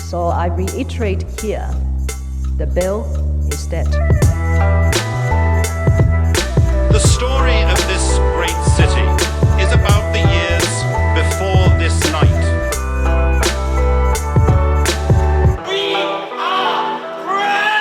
So I reiterate here, the bill is dead. The story of this great city is about the years before this night. We are free!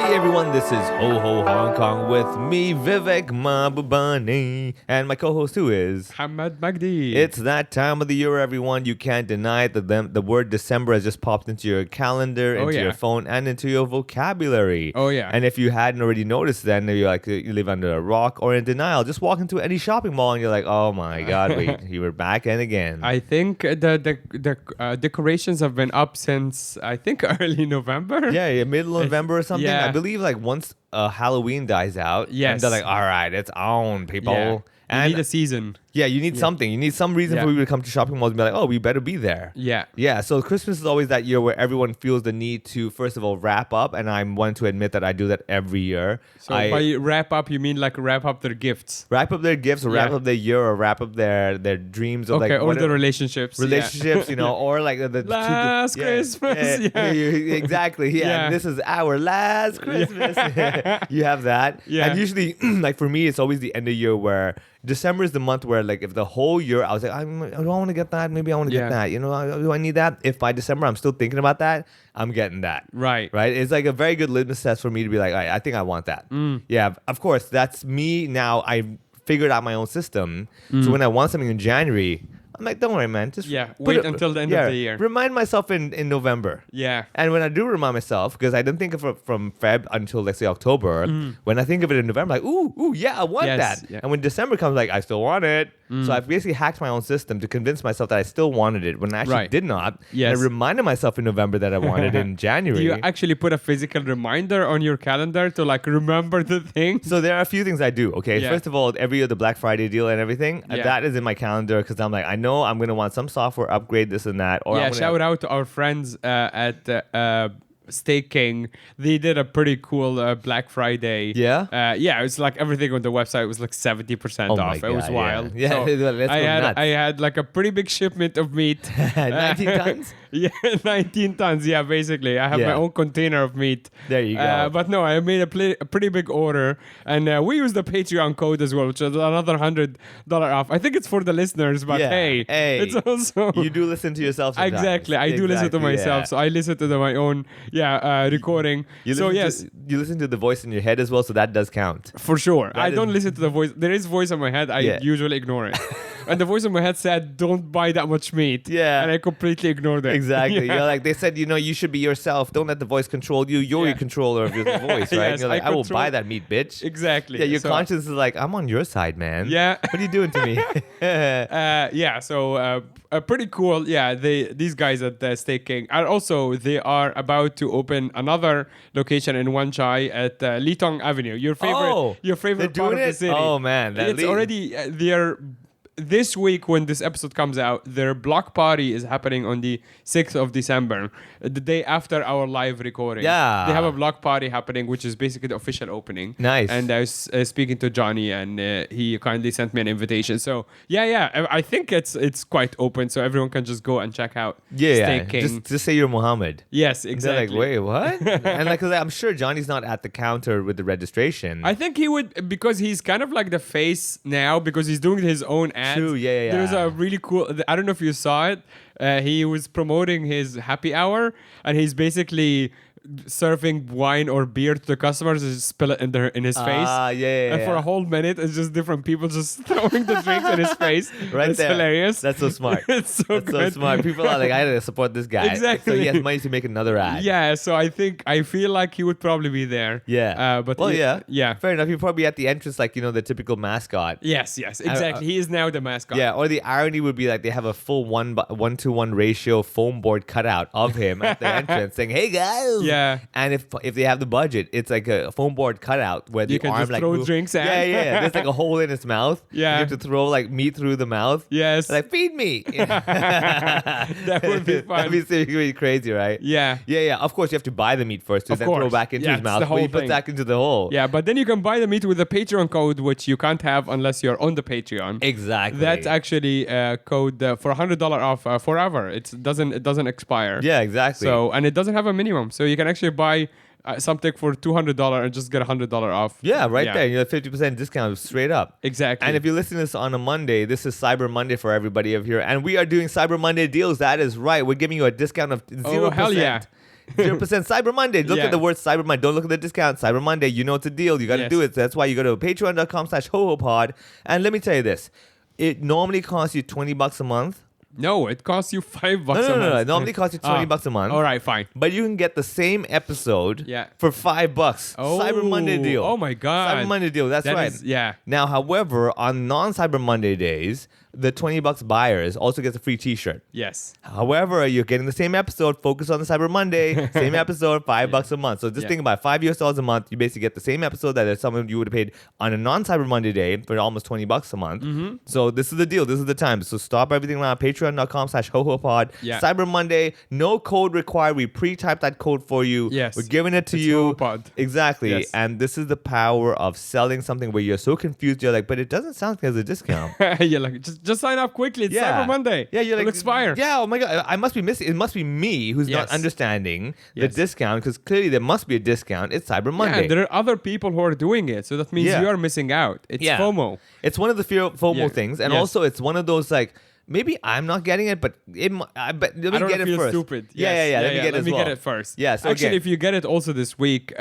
Hey everyone, this is Ho Ho Hong Kong with me, Vivek Mahbubani, and my co-host who is... Hamad Magdi. It's that time of the year, everyone. You can't deny it. The word December has just popped into your calendar, into your phone, and into your vocabulary. Oh, yeah. And if you hadn't already noticed, then you're like, you live under a rock or in denial. Just walk into any shopping mall and you're like, oh my God, wait, you were back in again. I think the decorations have been up since, I think, early November. Yeah, middle of November or something. Yeah. I believe like once Halloween dies out, Yes. and they're like, all right, it's on, people. Yeah. And You need a season. yeah, you need something. You need some reason for Yeah. you to come to shopping malls and be like, oh, we better be there. Yeah. Yeah, so Christmas is always that year where everyone feels the need to, first of all, wrap up. And I'm one to admit that I do that every year. So by wrap up, you mean like wrap up their gifts? Wrap up their gifts or wrap Yeah. up their year or wrap up their dreams of Okay, like... or whatever- the relationships. relationships, you know, or like the Last Christmas, yeah. exactly. Yeah, Yeah. this is our last Christmas. You have that, Yeah. And usually, like for me, it's always the end of year where December is the month where, like, if the whole year I was like, I don't want to get that, maybe I want to Yeah. get that. You know, do I need that? If by December I'm still thinking about that, I'm getting that. Right. Right. It's like a very good litmus test for me to be like, I think I want that. Yeah. Of course, that's me now. I figured out my own system. So when I want something in January, I'm like, don't worry, man. Just Yeah, put wait until the end of the year. Remind myself in November. Yeah. And when I do remind myself, because I didn't think of it from Feb until, let's say, October, when I think of it in November, I'm like, ooh, yeah, I want Yes, that. yeah. And when December comes, like, I still want it. So I've basically hacked my own system to convince myself that I still wanted it when I actually Right. did not. Yes. And I reminded myself in November that I wanted it in January. Do you actually put a physical reminder on your calendar to like remember the thing? So there are a few things I do. Okay, Yeah. first of all, every year the Black Friday deal and everything, Yeah. that is in my calendar because I'm like, I know I'm gonna want some software upgrade, this and that. Or Yeah, I'm gonna shout out to our friends at Steak King. They did a pretty cool Black Friday. Yeah? Yeah, it's like everything on the website was like 70% Oh my off. It was God, yeah. wild. Yeah, So let's go nuts. I had like a pretty big shipment of meat. 19 tons? Yeah, 19 tons. Yeah, basically. I have Yeah. my own container of meat. There you go. But no, I made a pretty big order. And we use the Patreon code as well, which is another $100 off. I think it's for the listeners, but Yeah. hey, it's also... You do listen to yourself sometimes. Exactly. I do listen to Exactly, myself. yeah. So I listen to my own recording. You So listen yes, to, you listen to the voice in your head as well, so that does count. for sure. I is- don't listen to the voice. There is voice in my head. I Yeah. usually ignore it. And the voice in my head said, don't buy that much meat. Yeah. And I completely ignored it. Exactly. Yeah. You're like, they said, you should be yourself. Don't let the voice control you. You're Yeah. your controller of your voice, right? Yes, You're like, I I will control- buy that meat, bitch. Exactly. Yeah, your So, conscience is like, I'm on your side, man. Yeah. What are you doing to me? So pretty cool. Yeah, these guys at Steak King are also, they are about to open another location in Wan Chai at Litong Avenue. Your favorite they're part doing of the it? city. Oh, man. It's already they're this week when this episode comes out, their block party is happening on the 6th of December, the day after our live recording. Yeah. They have a block party happening, which is basically the official opening. Nice. And I was speaking to Johnny, and he kindly sent me an invitation. So yeah, I think it's quite open, so everyone can just go and check out Steak King. Just say you're Muhammad. Yes, They're exactly. like, wait, what? And like, 'cause I'm sure Johnny's not at the counter with the registration. I think he would, because he's kind of like the face now, because he's doing his own ads. True, yeah. There's a really cool, I don't know if you saw it. He was promoting his happy hour, and he's basically serving wine or beer to the customers and just spill it in his face. Yeah. And for a whole minute, it's just different people just throwing the drinks in his face. Right It's there. hilarious. That's so smart. It's so That's so good. smart. People are like, I gotta support this guy. Exactly. So he has money to make another ad. Yeah, so I feel like he would probably be there. Yeah. But well, yeah. Fair enough. He'd probably be at the entrance, like, the typical mascot. Yes, exactly. He is now the mascot. Yeah, or the irony would be like they have a full 1-to-1 ratio foam board cutout of him at the entrance saying, hey guys, Yeah. And if they have the budget, it's like a foam board cutout where the You can arm just like throw move- drinks Yeah, at. yeah. There's like a hole in its mouth. Yeah. You have to throw like meat through the mouth. Yes. Like feed me. That would be fun. That'd be seriously crazy, right? Yeah. Yeah, yeah. Of course, you have to buy the meat first to Of then throw course. back into Yeah, his it's mouth. the But he whole puts thing. back into the hole. Yeah, but then you can buy the meat with a Patreon code, which you can't have unless you're on the Patreon. Exactly. That's actually a code for $100 off forever. It doesn't expire. Yeah, exactly. So and it doesn't have a minimum. So you can actually buy something for $200 and just get $100 off. Yeah, right there. You have 50% discount straight up. Exactly. And if you listen to this on a Monday, this is Cyber Monday for everybody over here. And we are doing Cyber Monday deals. That is right. We're giving you a discount of 0%. Oh, hell yeah. 0% Cyber Monday. Look Yeah. at the word Cyber Monday. Don't look at the discount. Cyber Monday, you know it's a deal. You got to Yes. do it. So that's why you go to patreon.com/HoHoPod. And let me tell you this. It normally costs you $20 a month. No, it costs you $5 No, a no, no, month. no. It normally costs you $20 a month. All right, fine. But you can get the same episode Yeah. for $5. Oh, Cyber Monday deal. oh my God. Cyber Monday deal. That's That right. is- yeah. Now, however, on non-Cyber Monday days, the $20 buyers also gets a free T-shirt. Yes. However, you're getting the same episode. Focus on the Cyber Monday. Same episode, $5 a month. So just Yeah. think about $5 a month. You basically get the same episode that if someone you would have paid on a non-Cyber Monday day for almost $20 a month. Mm-hmm. So this is the deal. This is the time. So stop everything around patreon.com/HoHoPod. Yeah. Cyber Monday. No code required. We pre-typed that code for you. Yes. We're giving it to It's you. HoHoPod. Exactly. Yes. And this is the power of selling something where you're so confused. You're like, but it doesn't sound like there's a discount. You're like, just sign up quickly. It's Cyber Monday. Yeah, you're It'll like, expire. Yeah, oh my God. I must be missing. It must be me who's not Yes. understanding Yes. the discount because clearly there must be a discount. It's Cyber Yeah, Monday. and there are other people who are doing it. So that means Yeah. you are missing out. It's Yeah. FOMO. It's one of the FOMO Yeah. things. And Yes. also, it's one of those like, maybe I'm not getting it, but let me I don't get it feel first. stupid. Yeah, Yes. yeah, yeah. Let me get it as well. get it first. Yeah, so actually, again- if you get it also this week,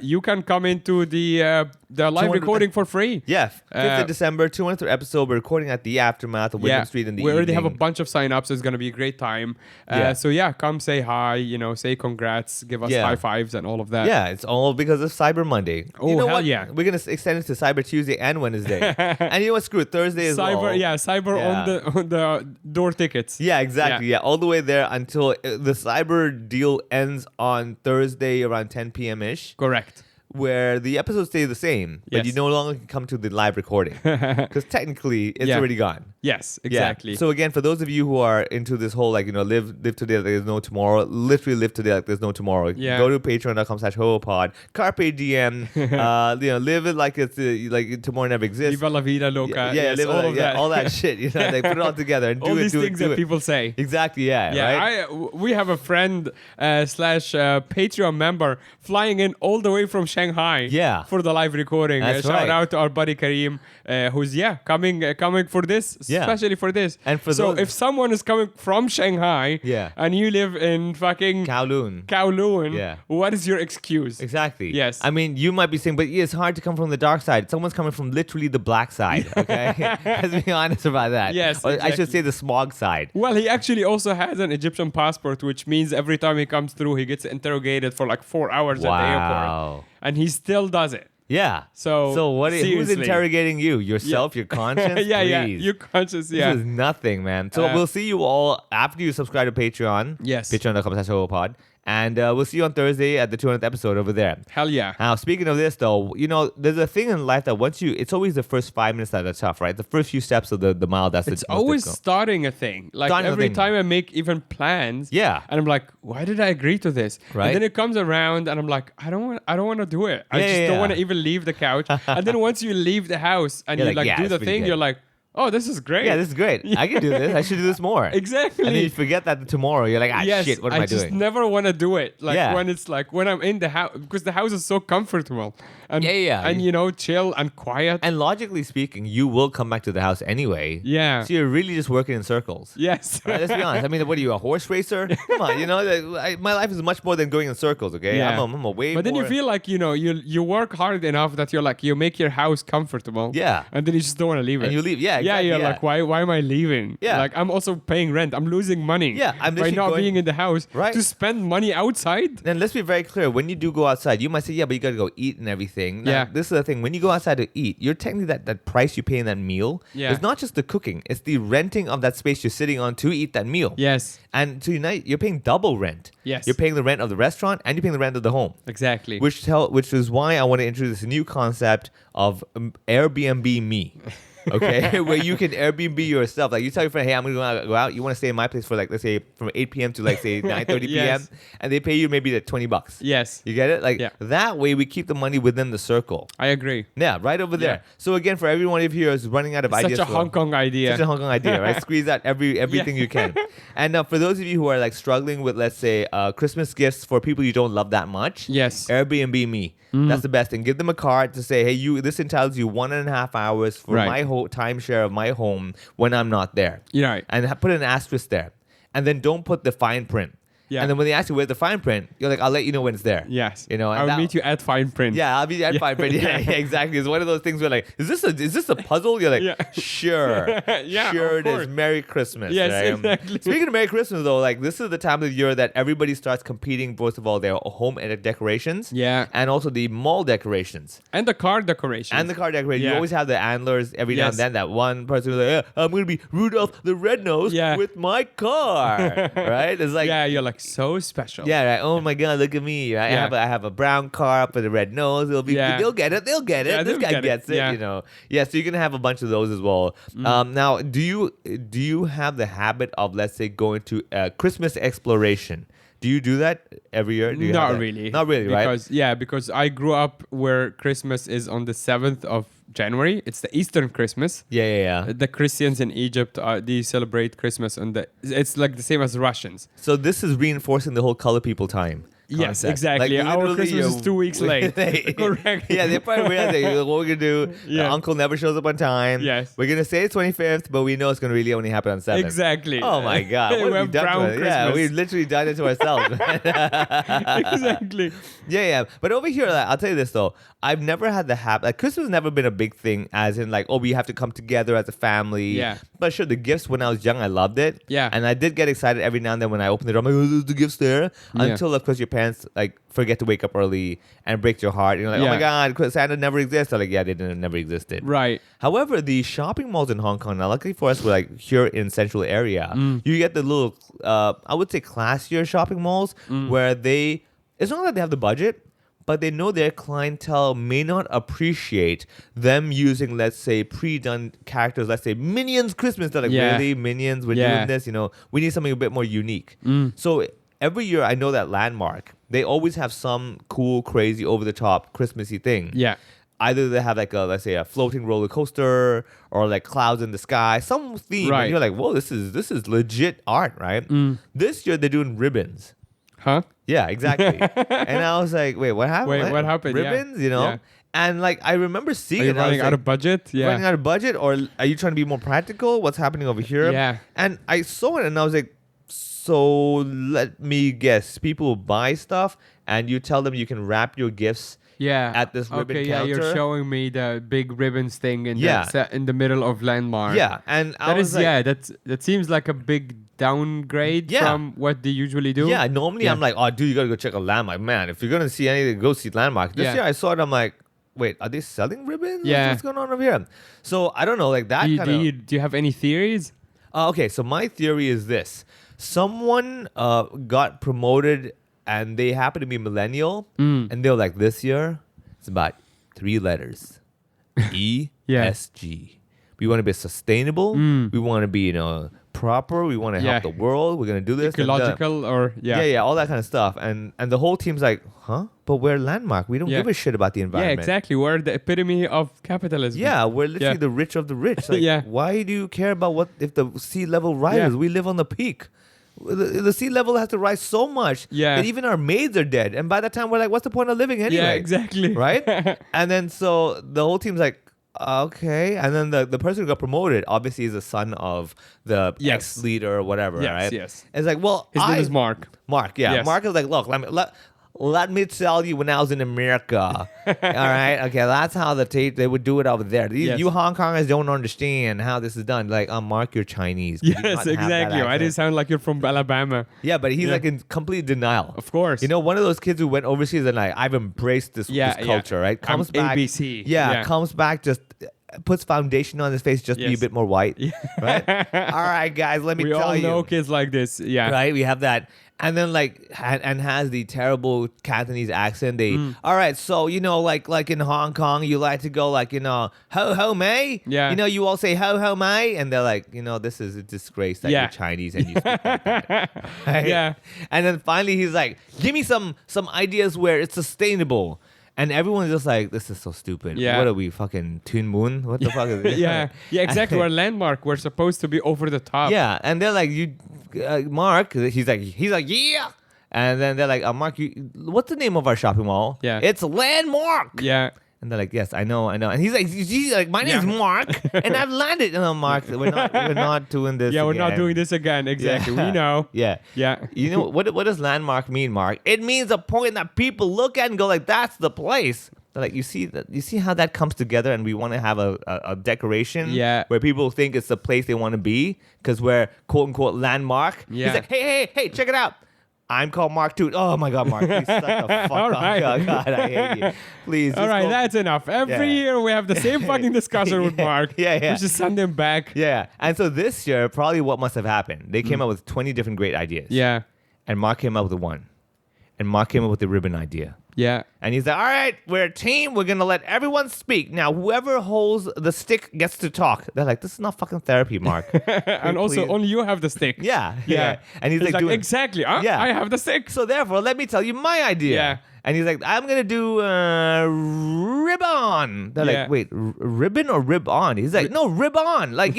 you can come into the live 200 recording for free. Yeah, 5th Uh, of December, 200th episode. We're recording at the Aftermath of Wyndham Street in the we already have a evening. bunch of sign-ups. So it's gonna be a great time. Yeah. So yeah, come say hi. Say congrats, give us Yeah. high fives and all of that. Yeah, it's all because of Cyber Monday. Oh, you know hell what? yeah. We're going to extend it to Cyber Tuesday and Wednesday. And you know what? Screw it. Thursday as well. Cyber Yeah. on the door tickets. Yeah, exactly. Yeah. all the way there until the Cyber deal ends on Thursday around 10 p.m. ish, Correct. where the episodes stay the same, but Yes. you no longer can come to the live recording because technically it's Yeah. already gone. Yes, Yeah. exactly. So again, for those of you who are into this whole live today like there's no tomorrow, literally live today like there's no tomorrow. Yeah. Go to patreon.com/HoHoPod. Carpe diem. Live it like it's like tomorrow never exists. Viva la vida loca. Yeah, Yes, live it all like- of that. all that shit. Like put it all together and all do these it. things that people say. Exactly. Yeah. Yeah, Right. we have a friend slash Patreon member flying in all the way from Shanghai. Yeah. For the live recording. That's Shout right. out to our buddy Kareem, who's coming for this, Yeah. especially for this. And for so those- if someone is coming from Shanghai, Yeah. and you live in fucking Kowloon. Kowloon, Yeah. what is your excuse? Exactly. Yes. I mean, you might be saying, but it's hard to come from the dark side. Someone's coming from literally the black side. Okay. Let's be honest about that. Yes, Or I exactly. should say the smog side. Well, he actually also has an Egyptian passport, which means every time he comes through, he gets interrogated for like 4 hours at the airport. Wow. And he still does it. Yeah. So, what? Who's seriously. interrogating you? Yourself? Your conscience? yeah, Please. you're conscious, This yeah. is nothing, man. So Uh, we'll see you all after you subscribe to Patreon. Yes. Patreon.com/HoHoPod. And we'll see you on Thursday at the 200th episode over there. Hell yeah. Now, speaking of this, though, there's a thing in life that it's always the first 5 minutes that are tough, right? The first few steps of the mile, that's It's the most always difficult. starting a thing. Like Starting a every thing. time I make even plans, Yeah. and I'm like, why did I agree to this? Right. And then it comes around, and I'm like, I don't want to do it. I Yeah, just yeah, don't yeah. want to even leave the couch. And then once you leave the house and You're you like, yeah, do it's the pretty thing, good. you're like, oh, this is great. Yeah, this is great. I can do this. I should do this more. Exactly. And then you forget that tomorrow. You're like, Yes, shit, what am I just doing? never want to do it. Like Yeah. when it's like when I'm in the house, because the house is so comfortable. And, Yeah. And chill and quiet. And logically speaking, you will come back to the house anyway. Yeah. So you're really just working in circles. Yes. Right, let's be honest. I mean, what are you, a horse racer? Come on, my life is much more than going in circles, okay? Yeah. I'm a way But then you more- feel like, you work hard enough that you're like, you make your house comfortable. Yeah. And then you just don't want to leave it. And you leave, yeah, Yeah, exactly, you're yeah. like, why am I leaving? Yeah. Like, I'm also paying rent. I'm losing money. Yeah, I'm by literally not going- being in the house. Right. To spend money outside. And let's be very clear. When you do go outside, you might say, yeah, but you got to go eat and everything. thing. Now, Yeah. This is the thing. When you go outside to eat, you're technically that price you pay in that meal. Yeah. It's not just the cooking. It's the renting of that space you're sitting on to eat that meal. Yes. And so you're paying double rent. Yes. You're paying the rent of the restaurant and you're paying the rent of the home. Exactly. Which is why I want to introduce a new concept of Airbnb me. Okay, where you can Airbnb yourself. Like you tell your friend, hey, I'm gonna go out. You want to stay in my place for like, let's say from 8 p.m. to like say 9:30 p.m. Yes. and they pay you maybe like $20. Yes. You get it? Like Yeah. that way we keep the money within the circle. I agree. Yeah, right over there. Yeah. So again, for everyone of you who's running out of ideas, Such a Hong Kong idea. such a Hong Kong idea, right? Squeeze out everything you can. And for those of you who are like struggling with, let's say, Christmas gifts for people you don't love that much, Yes. Airbnb me. That's the best thing. Give them a card to say, hey, this entitles you 1.5 hours for Right. my whole timeshare of my home when I'm not there. You're right. And put an asterisk there. And then don't put the fine print. Yeah. And then when they ask you where's the fine print, you're like, I'll let you know when it's there. Yes. You know, and I'll that- meet you at fine print. Yeah, I'll be at fine print. Yeah, exactly. It's one of those things where like, is this a puzzle? You're like, Yeah. sure. Yeah, sure of it is. course. Merry Christmas. Yes, right? exactly. Speaking of Merry Christmas though, like this is the time of the year that everybody starts competing, first of all, their home decorations. Yeah. And also the mall decorations. And the car decoration. And the car decoration. You Yeah. always have the antlers every now Yes. and then. That one person who's like, yeah, I'm going to be Rudolph the Red-Nosed Yeah. with my car. Right? It's like, yeah, you're like so special. yeah, right. Oh my God, look at me. Right? Yeah. I have a brown car up with a red nose. Yeah. They'll get it. They'll get it. Yeah, This they'll guy get it. gets it. Yeah. You know. Yeah. So you're gonna have a bunch of those as well. Now, do you have the habit of, let's say, going to Christmas exploration? Do you do that every year? Do you have Not that? really. Not really, right? Because I grew up where Christmas is on the 7th of January. It's the Eastern Christmas. Yeah. The Christians in Egypt, they celebrate Christmas it's like the same as Russians. So this is reinforcing the whole color people time. Yes, concept. exactly. Our literally, Christmas is 2 weeks late. Correct. Yeah, they probably realize that what we're gonna do. Yeah. The uncle never shows up on time. Yes. We're gonna say it's 25th, but we know it's gonna really only happen on 7th. Exactly. Oh my God! What We have we have done brown to it? Yeah, Christmas. we've literally done it to ourselves. Exactly. Yeah. But over here, like, I'll tell you this though. I've never had the habit. Like Christmas has never been a big thing, as in like, oh, we have to come together as a family. Yeah. But sure, the gifts when I was young, I loved it. Yeah. And I did get excited every now and then when I opened it. I'm like, oh, there's the gifts there. Yeah. Until of course your parents like forget to wake up early and break your heart. You're like, oh my Yeah. God, Santa never exists. I'm like, yeah, they never existed. Right. However, the shopping malls in Hong Kong, now luckily for us, we're like here in central area, you get the little, I would say classier shopping malls where it's not that they have the budget, but they know their clientele may not appreciate them using, let's say, pre-done characters. Let's say Minions Christmas. They're like, Yeah. really? Minions? We're Yeah. doing this? You know, we need something a bit more unique. So every year, I know that Landmark, they always have some cool, crazy, over-the-top Christmassy thing. Yeah. Either they have like let's say a floating roller coaster or like clouds in the sky, some theme. Right. And you're like, whoa, this is legit art, right? This year they're doing ribbons. Huh? Yeah, exactly. And I was like, wait, what happened? Wait, what happened? Yeah. Ribbons, you know? Yeah. And like I remember seeing Are you it. I was running out like, of budget? Yeah. running out of budget, or are you trying to be more practical? What's happening over here? Yeah. And I saw it and I was like, so let me guess. People buy stuff and you tell them you can wrap your gifts Yeah. at this ribbon Okay, yeah, you're counter. showing me the big ribbons thing Yeah. in the middle of Landmark. Yeah, and I That was is like, that seems like a big downgrade Yeah. from what they usually do. yeah, normally Yeah. I'm like, oh, dude, you gotta go check a Landmark. Man, if you're gonna see anything, go see Landmark. This Yeah. year I saw it, I'm like, wait, are they selling ribbons? Yeah. What's going on over here? So I don't know, like that Do you, kind do, of. you, do you have any theories? Okay, so my theory is this: someone got promoted, and they happen to be millennial, and they're like, this year it's about 3 letters, ESG. We want to be sustainable. We want to be, proper. We want to Yeah. help the world. We're gonna do this. and that. Ecological or Yeah, all that kind of stuff. And the whole team's like, huh? But we're Landmark. We don't Yeah. give a shit about the Yeah, environment. exactly. We're the epitome of capitalism. Yeah, we're literally Yeah. the rich of the rich. Like, Yeah. why do you care about what if the sea level rises? Yeah. We live on the peak. The sea level has to rise so much Yeah. that even our maids are dead. And by that time, we're like, what's the point of living anyway? Yeah, exactly. Right? And then so the whole team's like, okay. And then the person who got promoted obviously is the son of the Yes. ex-leader or whatever, Yes, right? yes. It's like, well, His name is Mark. Mark, yeah. Yes. Mark is like, look, let me tell you, when I was in America, all right, okay, that's how they would do it over there. Yes. You Hong Kongers don't understand how this is done. Like, Mark, you're Chinese. Could you not Yes, have that exactly. Why do you accent? sound like you're from Alabama? Yeah, but he's Yeah. like in complete denial. Of course. You know, one of those kids who went overseas and like, I've embraced this Yeah, culture, right? I'm Comes back. ABC. Yeah, Yeah. comes back, just puts foundation on his face just to be a Yes. bit more white. Right? All right, guys, let me We tell all you. know kids like this. Yeah. Right? We have that. And then and has the terrible Cantonese accent. All right, so like in Hong Kong, you like to go like ho ho may. Yeah. You all say ho ho may, and they're like this is a disgrace that Yeah. you're Chinese and you speak like that. Right? Yeah. And then finally he's like, give me some ideas where it's sustainable. And everyone's just like, this is so stupid. Yeah. What are we, fucking Toon Moon? What the fuck is this? Yeah. Yeah, exactly. We're landmark. We're supposed to be over the top. Yeah, and they're like, Mark. He's like, yeah. And then they're like, Mark, what's the name of our shopping mall? Yeah. It's Landmark. Yeah. And they're like, yes, I know. And he's like, my name's Yeah. Mark, and I've landed. And I'm Mark, we're not doing this. Yeah, we're not again." doing this again. Exactly. Yeah. We know. Yeah. Yeah. You know what does landmark mean, Mark? It means a point that people look at and go like, that's the place. They're like, you see how that comes together, and we want to have a decoration Yeah. where people think it's the place they want to be because we're quote unquote landmark. Yeah. He's like, hey, check it out. I'm called Mark Toot. Oh my God, Mark, please shut the fuck All up. right. Oh, God, I hate you. Please. All just right, go- that's enough. Every Yeah. year we have the same fucking discussion with Yeah, Mark. yeah. We should send him back. Yeah. And so this year, probably what must have happened, they came up with 20 different great ideas. Yeah. And Mark came up with one. And Mark came up with the ribbon idea. Yeah. And he's like, all right, we're a team. We're going to let everyone speak. Now, whoever holds the stick gets to talk. They're like, this is not fucking therapy, Mark. And also, Please. only you have the stick. Yeah. Yeah. And he's It's like, doing, exactly. Huh? Yeah. I have the stick. so therefore, let me tell you my idea. Yeah. And he's like, I'm going to do ribbon. They're Yeah. like, wait, ribbon or rib on? He's like, no, rib on. Like,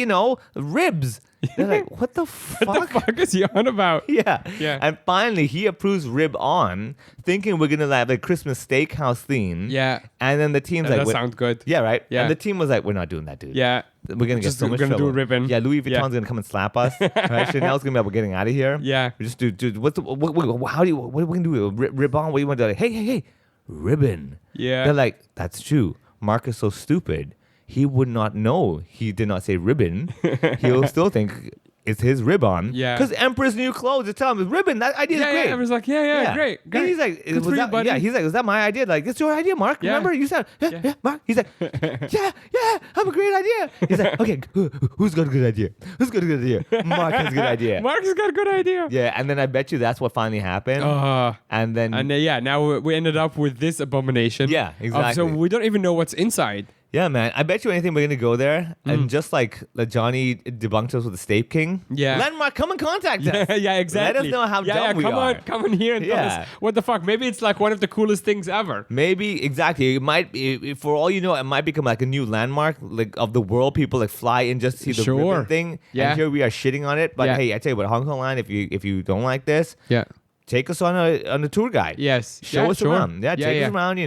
ribs. They're like, what the fuck? What the fuck is he on about? Yeah. Yeah. And finally, he approves rib on, thinking we're going to have a Christmas steakhouse theme. Yeah. And then the team's That like, does sound good. yeah, right? Yeah. And the team was like, we're not doing that, dude. Yeah. We're going to get Just so much gonna do trouble. ribbon. Yeah, Louis Vuitton's Yeah. going to come and slap us. Right? Chanel's going to be like, we're getting out of here. Yeah. We just do, what's the, how do you, what are we going to do? Rib on? What do you want to do? Like, hey, ribbon. Yeah. They're like, that's true. Mark is so stupid. He would not know he did not say ribbon. He'll still think it's his ribbon. Yeah. Because Emperor's New Clothes, they tell him, ribbon, that idea is Yeah, great. yeah. Everyone's like, yeah, great. And he's like, Good was for you, that, buddy. yeah, he's like, was that my idea? Like, it's your idea, Mark. Yeah. Remember? You said, yeah, Mark. He's like, yeah, have a great idea. He's like, okay, who's got a good idea? Who's got a good idea? Mark has a good idea. Mark's got a good idea. Yeah, and then I bet you that's what finally happened. And then, And yeah, now we ended up with this abomination. Yeah, So exactly. we don't even know what's inside. yeah, man, I bet you anything we're going to go there. And just like Johnny debunked us with the Snape King. Yeah. Landmark, come and contact us. Yeah, exactly. Let us know how dumb we come are. come in here and tell Yeah. us what the fuck. Maybe it's like one of the coolest things ever. Maybe exactly. It might, for all you know, it might become like a new landmark, like of the world. People like fly in just to see the Sure. ribbon thing. Yeah. And here we are shitting on it. But Yeah. hey, I tell you what, Hong Kong Land, if you don't like this, Yeah. take us on a tour guide. Yes. Show Yeah, us sure. around. Yeah, take us around,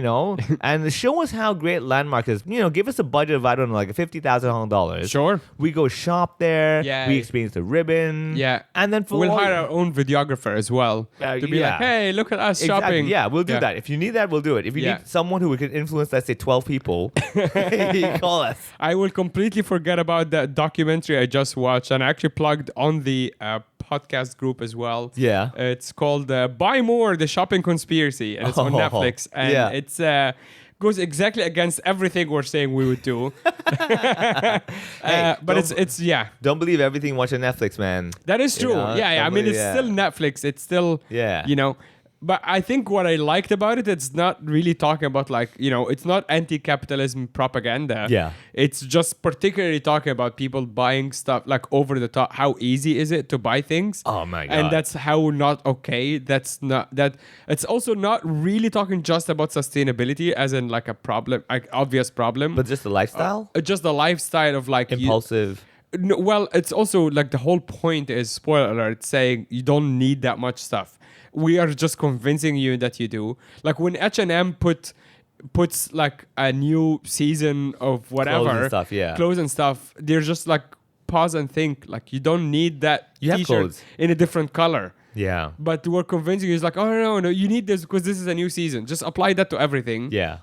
and show us how great Landmark is. Give us a budget of, I don't know, like $50,000. Sure. We go shop there. Yeah. We experience the ribbon. Yeah. And then for We'll all- hire our own videographer as well to be yeah. like, hey, look at us Exactly. shopping. Yeah, we'll do that. If you need that, we'll do it. If you Yeah. need someone who can influence, let's say, 12 people, you call us. I will completely forget about that documentary I just watched, and I actually plugged on the podcast group as well. Yeah. It's called Buy More, The Shopping Conspiracy, and it's on Oh, Netflix. And yeah. it's goes exactly against everything we're saying we would do. But don't- it's yeah. Don't believe everything you watch on Netflix, man. That is true. know, Yeah. I mean, somebody- it's yeah. still Netflix. It's still, Yeah. But I think what I liked about it, it's not really talking about it's not anti-capitalism propaganda. Yeah. It's just particularly talking about people buying stuff like over the top. How easy is it to buy things? Oh my And God. that's how not okay. That's not that. It's also not really talking just about sustainability as in like a problem, like obvious problem. But just the lifestyle? Just the lifestyle of like Impulsive. no, well, it's also like the whole point is, spoiler alert, saying you don't need that much stuff. We are just convincing you that you do. Like when H&M puts like a new season of whatever Clothes and stuff, yeah. clothes and stuff, they're just like pause and think like you don't need that You have t-shirt clothes. in a different color. Yeah. But we're convincing you, it's like, oh, no, you need this because this is a new season. Just apply that to everything. Yeah.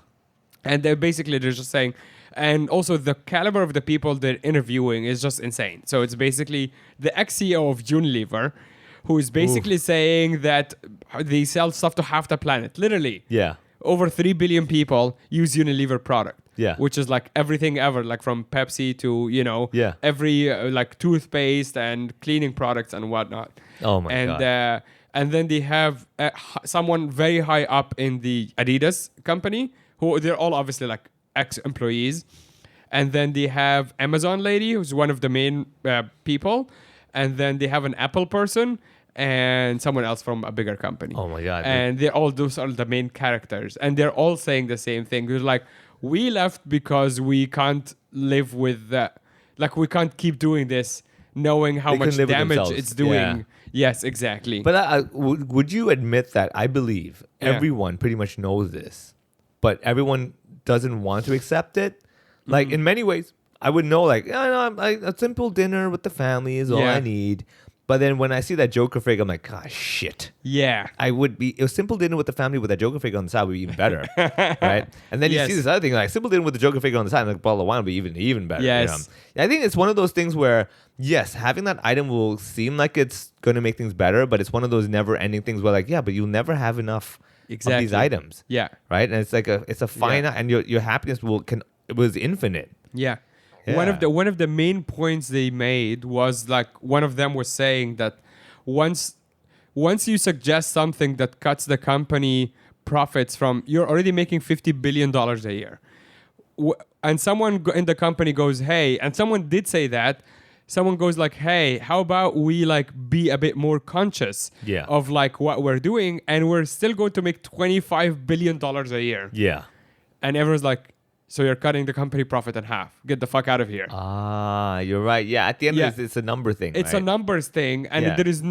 And they're just saying, and also the caliber of the people they're interviewing is just insane. So it's basically the ex-CEO of Unilever, who is basically saying that they sell stuff to half the planet. Literally. Yeah. Over 3 billion people use Unilever product. Yeah. Which is like everything ever, like from Pepsi to, Yeah. every like toothpaste and cleaning products and whatnot. Oh my God. And then they have someone very high up in the Adidas company, who they're all obviously like ex-employees. And then they have Amazon lady, who's one of the main people. And then they have an Apple person and someone else from a bigger company. Oh my God. And those are the main characters. And they're all saying the same thing. They're like, we left because we can't live with that. Like, we can't keep doing this knowing how They much couldn't live with damage themselves. it's doing. Yeah. Yes, exactly. But would you admit that I believe Yeah. everyone pretty much knows this, but everyone doesn't want to accept it? Like, Mm-hmm. in many ways, I would know, like, a simple dinner with the family is all Yeah. I need. But then when I see that Joker figure, I'm like, gosh, shit. yeah. A simple dinner with the family with that Joker figure on the side would be even better, right? And then you Yes. see this other thing, like simple dinner with the Joker figure on the side, and like a bottle of wine would be even better. Yes. I think it's one of those things where, yes, having that item will seem like it's going to make things better, but it's one of those never-ending things where, like, yeah, but you'll never have enough of Exactly. these items, Yeah. right? And it's like it's a finite, and your happiness was infinite. Yeah. Yeah. One of the main points they made was like one of them was saying that once you suggest something that cuts the company profits from, you're already making $50 billion a year. And someone in the company goes, hey, and someone did say that, someone goes like, hey, how about we like be a bit more conscious Yeah. of like what we're doing, and we're still going to make $25 billion a year. Yeah. And everyone's like, so you're cutting the company profit in half. Get the fuck out of here. Ah, you're right. Yeah, at the end, Yeah. it's a number thing. It's a right? numbers thing, and Yeah. there is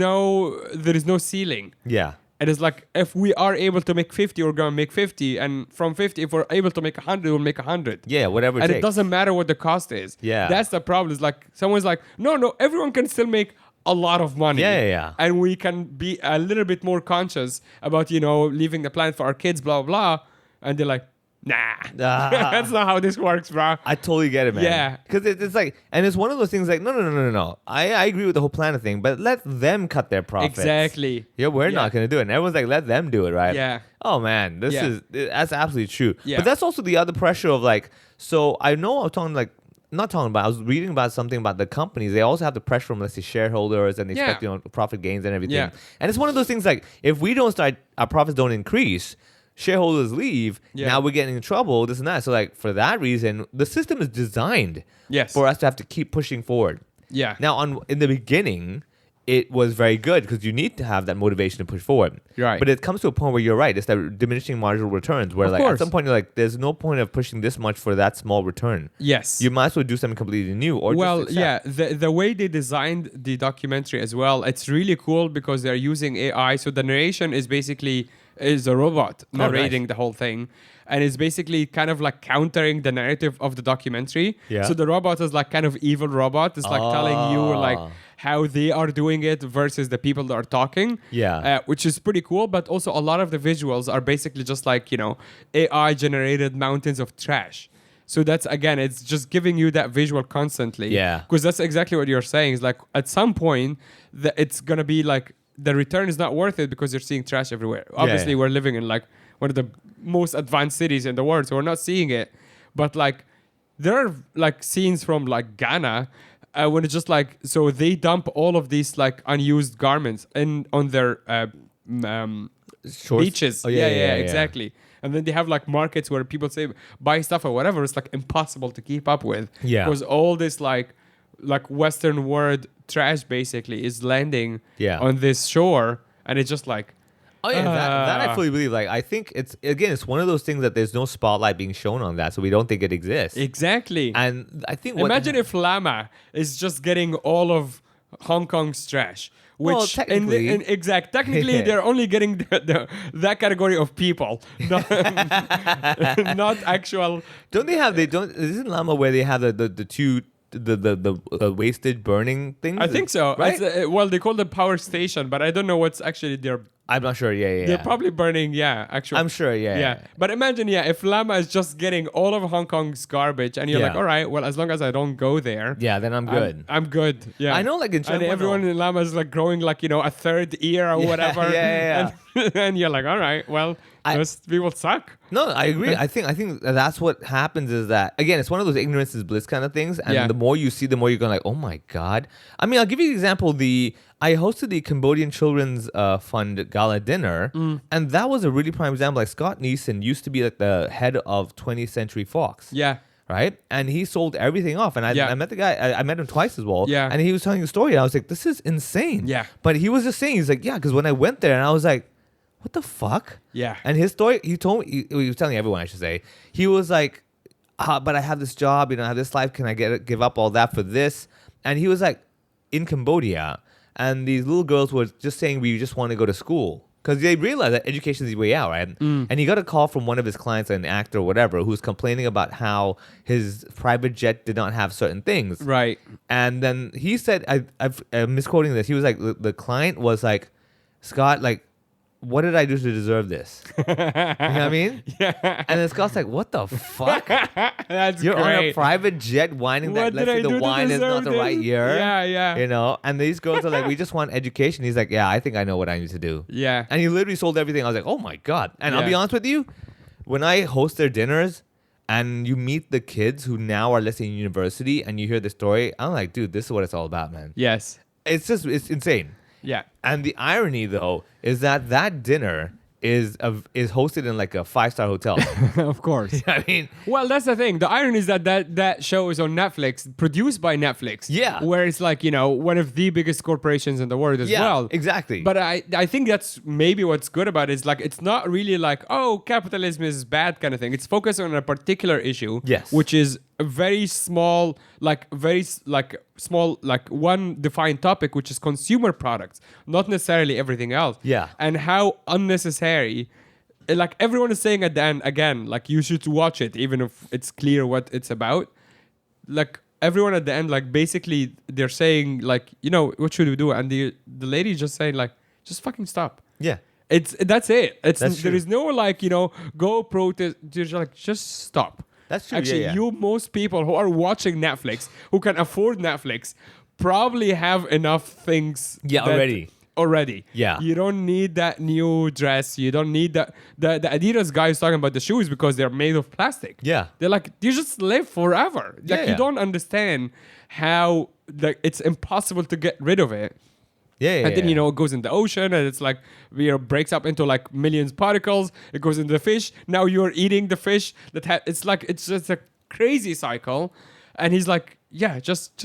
no ceiling. Yeah. It is like, if we are able to make 50, we're gonna make 50, and from 50, if we're able to make 100, we'll make 100. Yeah, whatever it And takes. it doesn't matter what the cost is. Yeah. That's the problem. It's like someone's like, no, everyone can still make a lot of money. Yeah. And we can be a little bit more conscious about, leaving the planet for our kids, blah, blah, blah. And they're like, nah. Ah. That's not how this works, bro. I totally get it, man. Yeah. Because it's like, and it's one of those things like, no. I agree with the whole planet thing, but let them cut their profits. Exactly. Yeah, we're Yeah. not going to do it. And everyone's like, let them do it, right? Yeah. Oh, man, Yeah. that's absolutely true. Yeah. But that's also the other pressure of like, so I know I was talking like, not talking about, I was reading about something about the companies. They also have the pressure from, let's say, shareholders, and they Yeah. expect, profit gains and everything. Yeah. And it's one of those things like, if we don't start, our profits don't increase, shareholders leave, Yeah. now we're getting in trouble, this and that. So like, for that reason, the system is designed Yes. for us to have to keep pushing forward. Yeah. Now, in the beginning, it was very good because you need to have that motivation to push forward. Right. But it comes to a point where you're right. It's that diminishing marginal returns where Of like at course. some point you're like, there's no point of pushing this much for that small return. Yes. You might as well do something completely new or Well, just yeah, accept. the way they designed the documentary as well, it's really cool because they're using AI. So the narration is basically a robot narrating nice. the whole thing, and it's basically kind of like countering the narrative of the documentary. Yeah. So the robot is like kind of evil robot. It's like telling you like Ah. how they are doing it versus the people that are talking. Yeah. Which is pretty cool. But also a lot of the visuals are basically just like AI generated mountains of trash. So that's, again, it's just giving you that visual constantly. Yeah. Because that's exactly what you're saying. Is like at some point that it's gonna be like the return is not worth it because you're seeing trash everywhere. Obviously, yeah. we're living in like one of the most advanced cities in the world, so we're not seeing it. But like there are like scenes from like Ghana when it's just like, so they dump all of these like unused garments on their Shorts- beaches. Oh, yeah, exactly. And then they have like markets where people say buy stuff or whatever. It's like impossible to keep up with. Yeah. Because all this like Western world trash basically is landing Yeah. on this shore, and it's just like, Oh yeah, that I Ah. fully believe. Like I think it's one of those things that there's no spotlight being shown on that, so we don't think it exists. exactly. And I think Imagine if Lama is just getting all of Hong Kong's trash. Which Well, technically- technically Yeah. they're only getting that category of people, not, not actual. don't they have isn't Llama where they have the two the wastage burning thing. I think so. Right? It's, well, they call it power station, but I don't know what's actually their. I'm not sure. Yeah. They're probably burning. Yeah, actually. I'm sure. Yeah. Yeah, but imagine, if Lama is just getting all of Hong Kong's garbage, and you're Yeah. like, all right, well, as long as I don't go there, Yeah. Then I'm good. I'm good. Yeah, I know, like, in China, and everyone in Lama is like growing like a third ear or whatever. yeah. And you're like, all right, well, those people suck. No, I agree. I think that's what happens is that, again, it's one of those ignorance is bliss kind of things. And Yeah. the more you see, the more you're going like, oh my God. I mean, I'll give you an example. I hosted the Cambodian Children's Fund gala dinner, and that was a really prime example. Like, Scott Neeson used to be like the head of 20th Century Fox. Yeah. Right? And he sold everything off. And I met the guy, I met him twice as well. Yeah. And he was telling a story. And I was like, this is insane. Yeah. But he was just saying, he's like, yeah, because when I went there and I was like, what the fuck? Yeah. And his story, he told me, he was telling everyone, I should say, he was like, but I have this job, I have this life. Can I give up all that for this? And he was like, in Cambodia. And these little girls were just saying, we just want to go to school. Because they realized that education is the way out, right? And he got a call from one of his clients, an actor or whatever, who's complaining about how his private jet did not have certain things. Right. And then he said, I'm misquoting this. He was like, the client was like, Scott, like, what did I do to deserve this? You know what I mean? Yeah. And then Scott's like, what the fuck? That's You're on a great. private jet whining What that, let's did I say, do the to wine is not deserve the right this? year. Yeah. You know? And these girls are like, we just want education. He's like, yeah, I think I know what I need to do. Yeah. And he literally sold everything. I was like, oh my God. And I'll be Yeah. honest with you, when I host their dinners and you meet the kids who now are, let's say, in university and you hear the story, I'm like, dude, this is what it's all about, man. Yes. It's insane. Yeah. And the irony, though, is that dinner is hosted in like a 5-star hotel. Of course. I mean, Well, that's the thing. The irony is that show is on Netflix, produced by Netflix. Yeah. Where it's like, one of the biggest corporations in the world as yeah, well. exactly. But I think that's maybe what's good about it is like it's not really like, oh, capitalism is bad kind of thing. It's focused on a particular issue. Yes. Which is a very small, one defined topic, which is consumer products, not necessarily everything else. Yeah. And how unnecessary. Like everyone is saying at the end again, like you should watch it even if it's clear what it's about. Like everyone at the end, like basically they're saying like, what should we do? And the lady just saying like, just fucking stop. yeah. That's it. That's There true. is no like, go protest. You're like, just stop. That's true. Actually, yeah. most people who are watching Netflix, who can afford Netflix, probably have enough things. Yeah, that- Already. Yeah. You don't need that new dress. You don't need that. The Adidas guy is talking about the shoes because they're made of plastic. Yeah. They're like, you just live forever. Like, Yeah. you don't understand how it's impossible to get rid of it. Yeah. And then, it goes in the ocean and it's like, breaks up into like millions of particles. It goes into the fish. Now you're eating the fish. It's just a crazy cycle. And he's like, yeah, just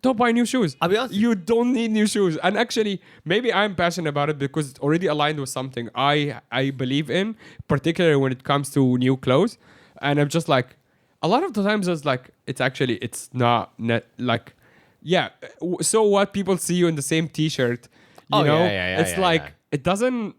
don't buy new shoes. I'll be honest. You don't need new shoes. And actually, maybe I'm passionate about it because it's already aligned with something I believe in, particularly when it comes to new clothes. And I'm just like, a lot of the times it's not like, yeah. So what? People see you in the same T-shirt. You know, it's like it doesn't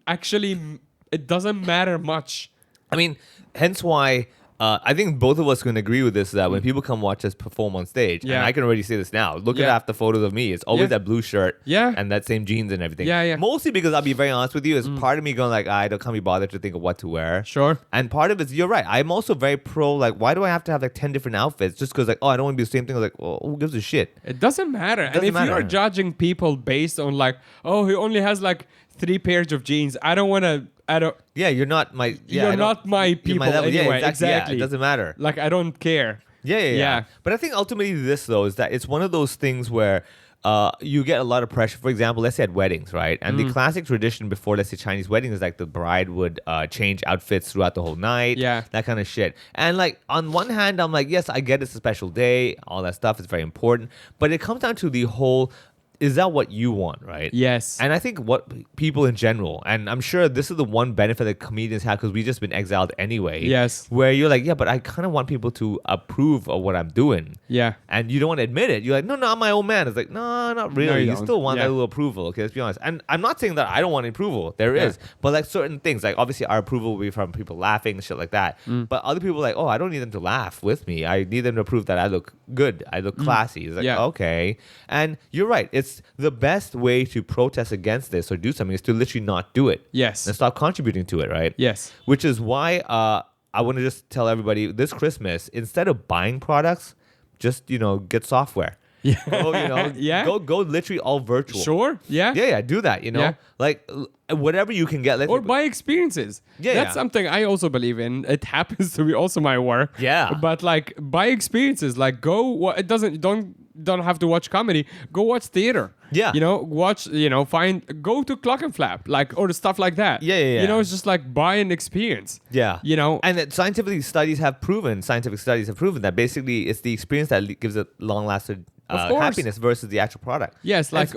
matter much. I mean, hence why I think both of us can agree with this, that when people come watch us perform on stage, and Yeah. I can already say this now, look at Yeah. half the photos of me. It's always Yeah. that blue shirt Yeah. and that same jeans and everything. Yeah. Mostly because I'll be very honest with you, it's part of me going like, I can't be bothered to think of what to wear. Sure. And part of it's, you're right. I'm also very pro, like, why do I have to have like 10 different outfits? Just because, like, oh, I don't want to be the same thing. I was like, well, who gives a shit? It doesn't matter. And doesn't if you're matter. judging people based on like, oh, he only has like 3 pairs of jeans, Yeah, you're not my. Yeah, you're I don't- not my you're people level. anyway. Yeah, Exactly. Yeah, it doesn't matter. like, I don't care. Yeah. But I think ultimately this, though, is that it's one of those things where you get a lot of pressure. For example, let's say at weddings, right? And the classic tradition before, let's say, Chinese weddings is like the bride would change outfits throughout the whole night. Yeah. That kind of shit. And like, on one hand, I'm like, yes, I get it's a special day. All that stuff is very important. But it comes down to the whole... is that what you want, right? Yes. And I think what people in general, and I'm sure this is the one benefit that comedians have because we've just been exiled anyway. Yes. Where you're like, yeah, but I kind of want people to approve of what I'm doing. Yeah. And you don't want to admit it. You're like, no, I'm my own man. It's like, no, not really. you you don't. still want Yeah. that little approval. Okay, let's be honest. And I'm not saying that I don't want approval. There is. But like certain things, like obviously our approval will be from people laughing and shit like that. But other people are like, oh, I don't need them to laugh with me. I need them to prove that I look good. I look classy. It's like, Yeah. okay. And you're right. It's the best way to protest against this or do something is to literally not do it. Yes. And stop contributing to it, right? Yes. Which is why I want to just tell everybody this Christmas, instead of buying products, just, get software. Yeah. Go, Yeah. go literally all virtual. Sure. Yeah. Yeah, do that, Yeah. Like whatever you can get. Let's Or buy experiences. Yeah, That's yeah. something I also believe in. It happens to be also my work. Yeah. But like buy experiences. Like it doesn't don't have to watch comedy. Go watch theater. Yeah. Watch, go to Clock and Flap, like, or stuff like that. Yeah. It's just like buy an experience. Yeah. And And that scientific studies have proven that basically it's the experience that gives it long-lasting Of course. happiness versus the actual product. yes, like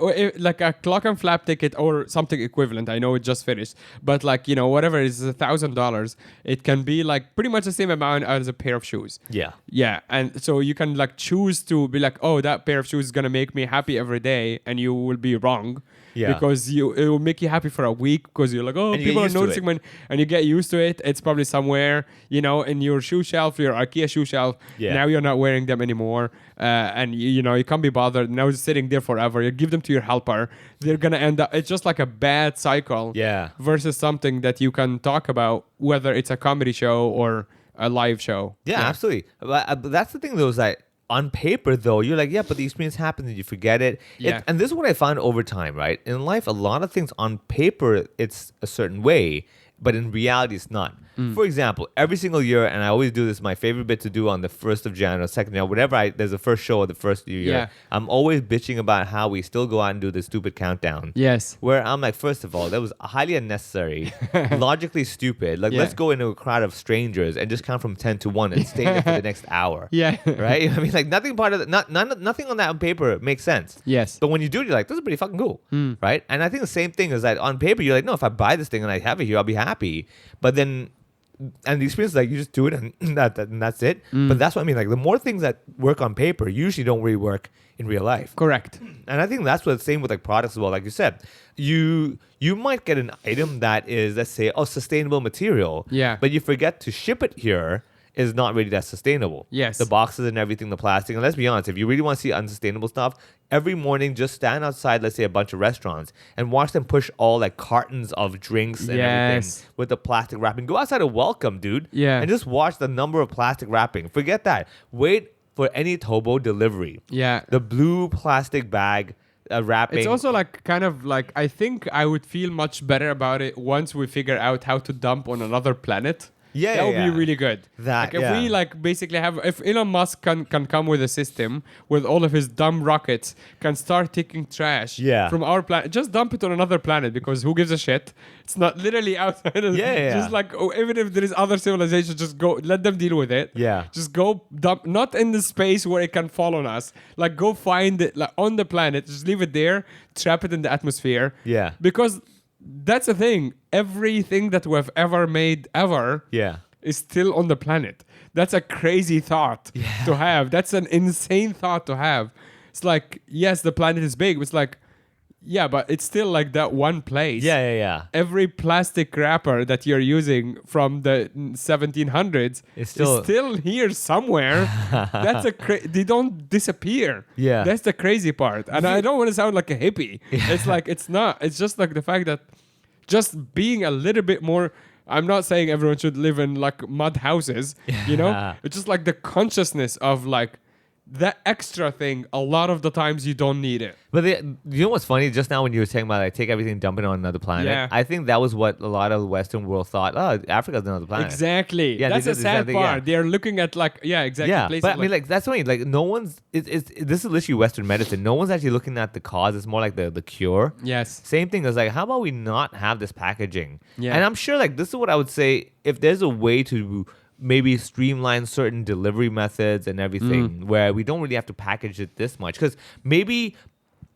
a Clock and Flap ticket or something equivalent. I know it just finished, but like whatever is $1,000, it can be like pretty much the same amount as a pair of shoes. Yeah. Yeah, and so you can like choose to be like, oh, that pair of shoes is gonna make me happy every day, and you will be wrong. Yeah. Because it will make you happy for a week because you're like, oh, And you get people are used to noticing it. and you get used to it. It's probably somewhere, in your shoe shelf, your IKEA shoe shelf. Yeah. Now you're not wearing them anymore, and you can't be bothered. Now it's sitting there forever. You give them to your helper. They're gonna end up. It's just like a bad cycle. Yeah. Versus something that you can talk about, whether it's a comedy show or a live show. Yeah, absolutely. But that's the thing, though, is that on paper, though, you're like, yeah, but the experience happens and you forget it. Yeah. And this is what I found over time, right? In life, a lot of things on paper, it's a certain way, but in reality, it's not. For example, every single year, and I always do this, my favorite bit to do on the 1st of January or 2nd January, whenever there's a first show of the first new year, Yeah. I'm always bitching about how we still go out and do the stupid countdown. Yes. Where I'm like, first of all, that was highly unnecessary, logically stupid. Like, Yeah. let's go into a crowd of strangers and just count from 10 to 1 and stay there for the next hour. Yeah. Right? I mean, like, nothing part of nothing on that on paper makes sense. Yes. But when you do it, you're like, this is pretty fucking cool. Right? And I think the same thing is that on paper, you're like, no, if I buy this thing and I have it here, I'll be happy. But then, and the experience is like, you just do it and that's it. But that's what I mean. Like, the more things that work on paper usually don't really work in real life. Correct. And I think that's what's the same with like products as well. Like you said, you might get an item that is, let's say, sustainable material. Yeah. But you forget to ship it here is not really that sustainable. Yes. The boxes and everything, the plastic. And let's be honest, if you really want to see unsustainable stuff, every morning just stand outside, let's say, a bunch of restaurants and watch them push all like cartons of drinks and everything Yes. with the plastic wrapping. Go outside and welcome, dude. Yeah. And just watch the number of plastic wrapping. Forget that. Wait for any Tobo delivery. Yeah. The blue plastic bag wrapping. It's also like kind of like I think I would feel much better about it once we figure out how to dump on another planet. Yeah, that would yeah. be really good. That, like if we yeah. like basically have if Elon Musk can come with a system with all of his dumb rockets can start taking trash Yeah. from our planet, just dump it on another planet because who gives a shit? It's not literally outside. Of, Yeah, yeah. Just like even if there is other civilizations, just go let them deal with it. Yeah. Just go dump not in the space where it can fall on us. Like go find it like on the planet. Just leave it there. Trap it in the atmosphere. Yeah. Because that's the thing. Everything that we've ever made ever Yeah. is still on the planet. That's a crazy thought to have. That's an insane thought to have. It's like, yes, the planet is big. It's like, yeah, but it's still like that one place. Yeah. Every plastic wrapper that you're using from the 1700s It's is still- still here somewhere. That's they don't disappear. Yeah. That's the crazy part. And I don't want to sound like a hippie. It's like it's not. It's just like the fact that just being a little bit more. I'm not saying everyone should live in like mud houses, you know? It's just like the consciousness of like that extra thing. A lot of the times you don't need it. But you know what's funny? Just now when you were saying about like take everything, dump it on another planet. Yeah. I think that was what a lot of the Western world thought. Oh, Africa's another planet. Exactly. Yeah, That's they the did the same sad thing, part. yeah. They're looking at like, yeah, exactly. Yeah, places but I mean, like that's funny. Like no one's. This is literally Western medicine. No one's actually looking at the cause. It's more like the cure. yes. Same thing as like, how about we not have this packaging? Yeah. And I'm sure like this is what I would say if there's a way to maybe streamline certain delivery methods and everything where we don't really have to package it this much because maybe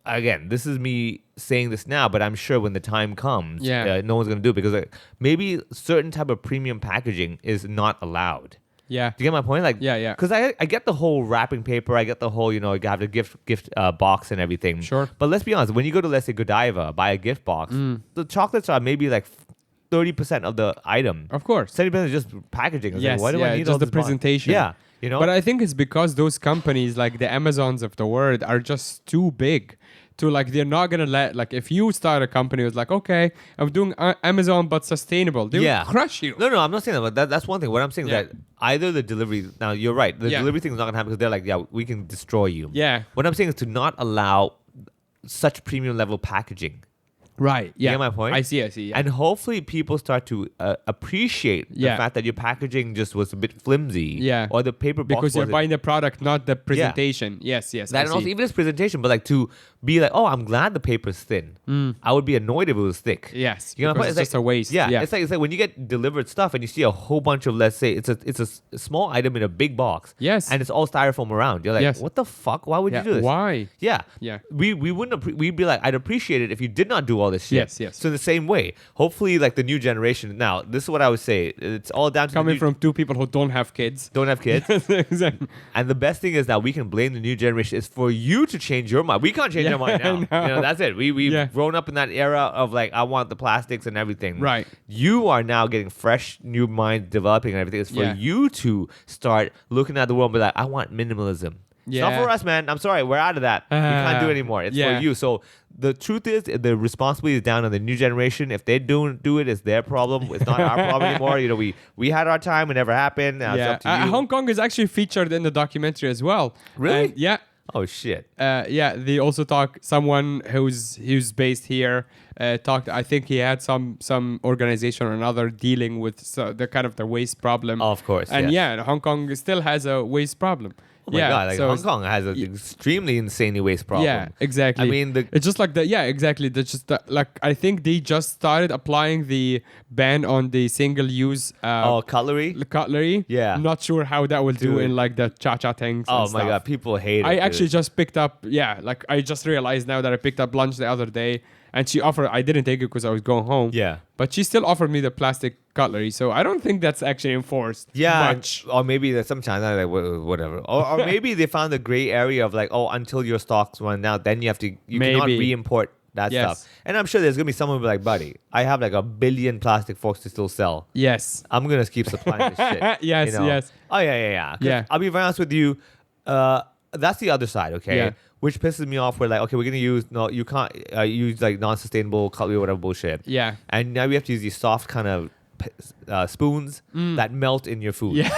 again, this is me saying this now, but I'm sure when the time comes, Yeah. no one's gonna do it because like, maybe certain type of premium packaging is not allowed. Yeah. Do you get my point? Like, Yeah. Because I get the whole wrapping paper, I get the whole, you have the gift box and everything. Sure. But let's be honest, when you go to, let's say, Godiva, buy a gift box, Mm. the chocolates are maybe like 30% of the item. Of course. 70% is just packaging. It's Yes, like, why do I need just all the this box? presentation. Yeah. But I think it's because those companies like the Amazons of the world are just too big to like they're not gonna let like if you start a company with like okay I'm doing Amazon but sustainable they will crush you. No, I'm not saying that, but that's one thing. What I'm saying Yeah. is that either the delivery, now you're right, the Yeah. delivery thing is not going to happen because they're like, yeah, we can destroy you. Yeah. What I'm saying is to not allow such premium level packaging. Right. Yeah. You get my point? I see. Yeah. And hopefully people start to appreciate the Yeah. fact that your packaging just was a bit flimsy. Yeah. Or the paper box because you're wasn't- buying the product, not the presentation. Yes. that I and also see. even its presentation, but like to be like, oh, I'm glad the paper's thin. I would be annoyed if it was thick. Yes, You know, because it's it's just a waste. Yeah, Yeah. It's like when you get delivered stuff and you see a whole bunch of, let's say, it's a small item in a big box. Yes. And it's all styrofoam around. You're like, Yes. what the fuck? Why would Yeah. you do this? Why? Yeah. Yeah. We wouldn't. We'd be like, I'd appreciate it if you did not do all this shit. Yes. So in the same way, hopefully, like the new generation. Now, this is what I would say. It's all down to the Coming new- from two people who don't have kids. don't have kids. Exactly. And the best thing is that we can blame the new generation. It's for you to change your mind. We can't change Yeah, our mind now. I know. That's it. We've Yeah. grown up in that era of like, I want the plastics and everything. Right. You are now getting fresh new mind developing and everything. It's for Yeah. you to start looking at the world and be like, I want minimalism. It's not Yeah. for us, man. I'm sorry. We're out of that. We can't do it anymore. It's Yeah. for you. So the truth is, the responsibility is down on the new generation. If they don't do it, it's their problem. It's not our problem anymore. We had our time. It never happened. Now it's up to you. Hong Kong is actually featured in the documentary as well. Really? And yeah. Oh, shit. Yeah, they also talk. Someone who's based here talked. I think he had some organization or another dealing with the kind of the waste problem. Of course, and yes. yeah, Hong Kong still has a waste problem. Oh my yeah, god! Like so Hong it's- Kong has an extremely insanely waste problem. Yeah, exactly. I mean, it's just like exactly. That's just like I think they just started applying the ban on the single-use cutlery. cutlery. Yeah. I'm not sure how that will do Dude. in like the cha-cha things. Oh and my stuff. god! People hate it. I dude. actually just picked up, like I just realized now that I picked up lunch the other day and she offered, I didn't take it because I was going home. Yeah. But she still offered me the plastic cutlery. So I don't think that's actually enforced much. or maybe there's some China like whatever, or maybe they found the gray area of like, oh, until your stocks run out, then you cannot Maybe. re-import that Yes. stuff. And I'm sure there's gonna be someone who be like, buddy, I have like 1 billion plastic forks to still sell. Yes. I'm gonna keep supplying this shit. Yes, yes. Oh yeah. 'Cause Yeah. I'll be very honest with you. That's the other side, okay? Yeah. Which pisses me off. We're like, okay, we're gonna use you can't use like non-sustainable cutlery or whatever bullshit. Yeah. And now we have to use these soft kind of spoons that melt in your food. Yeah.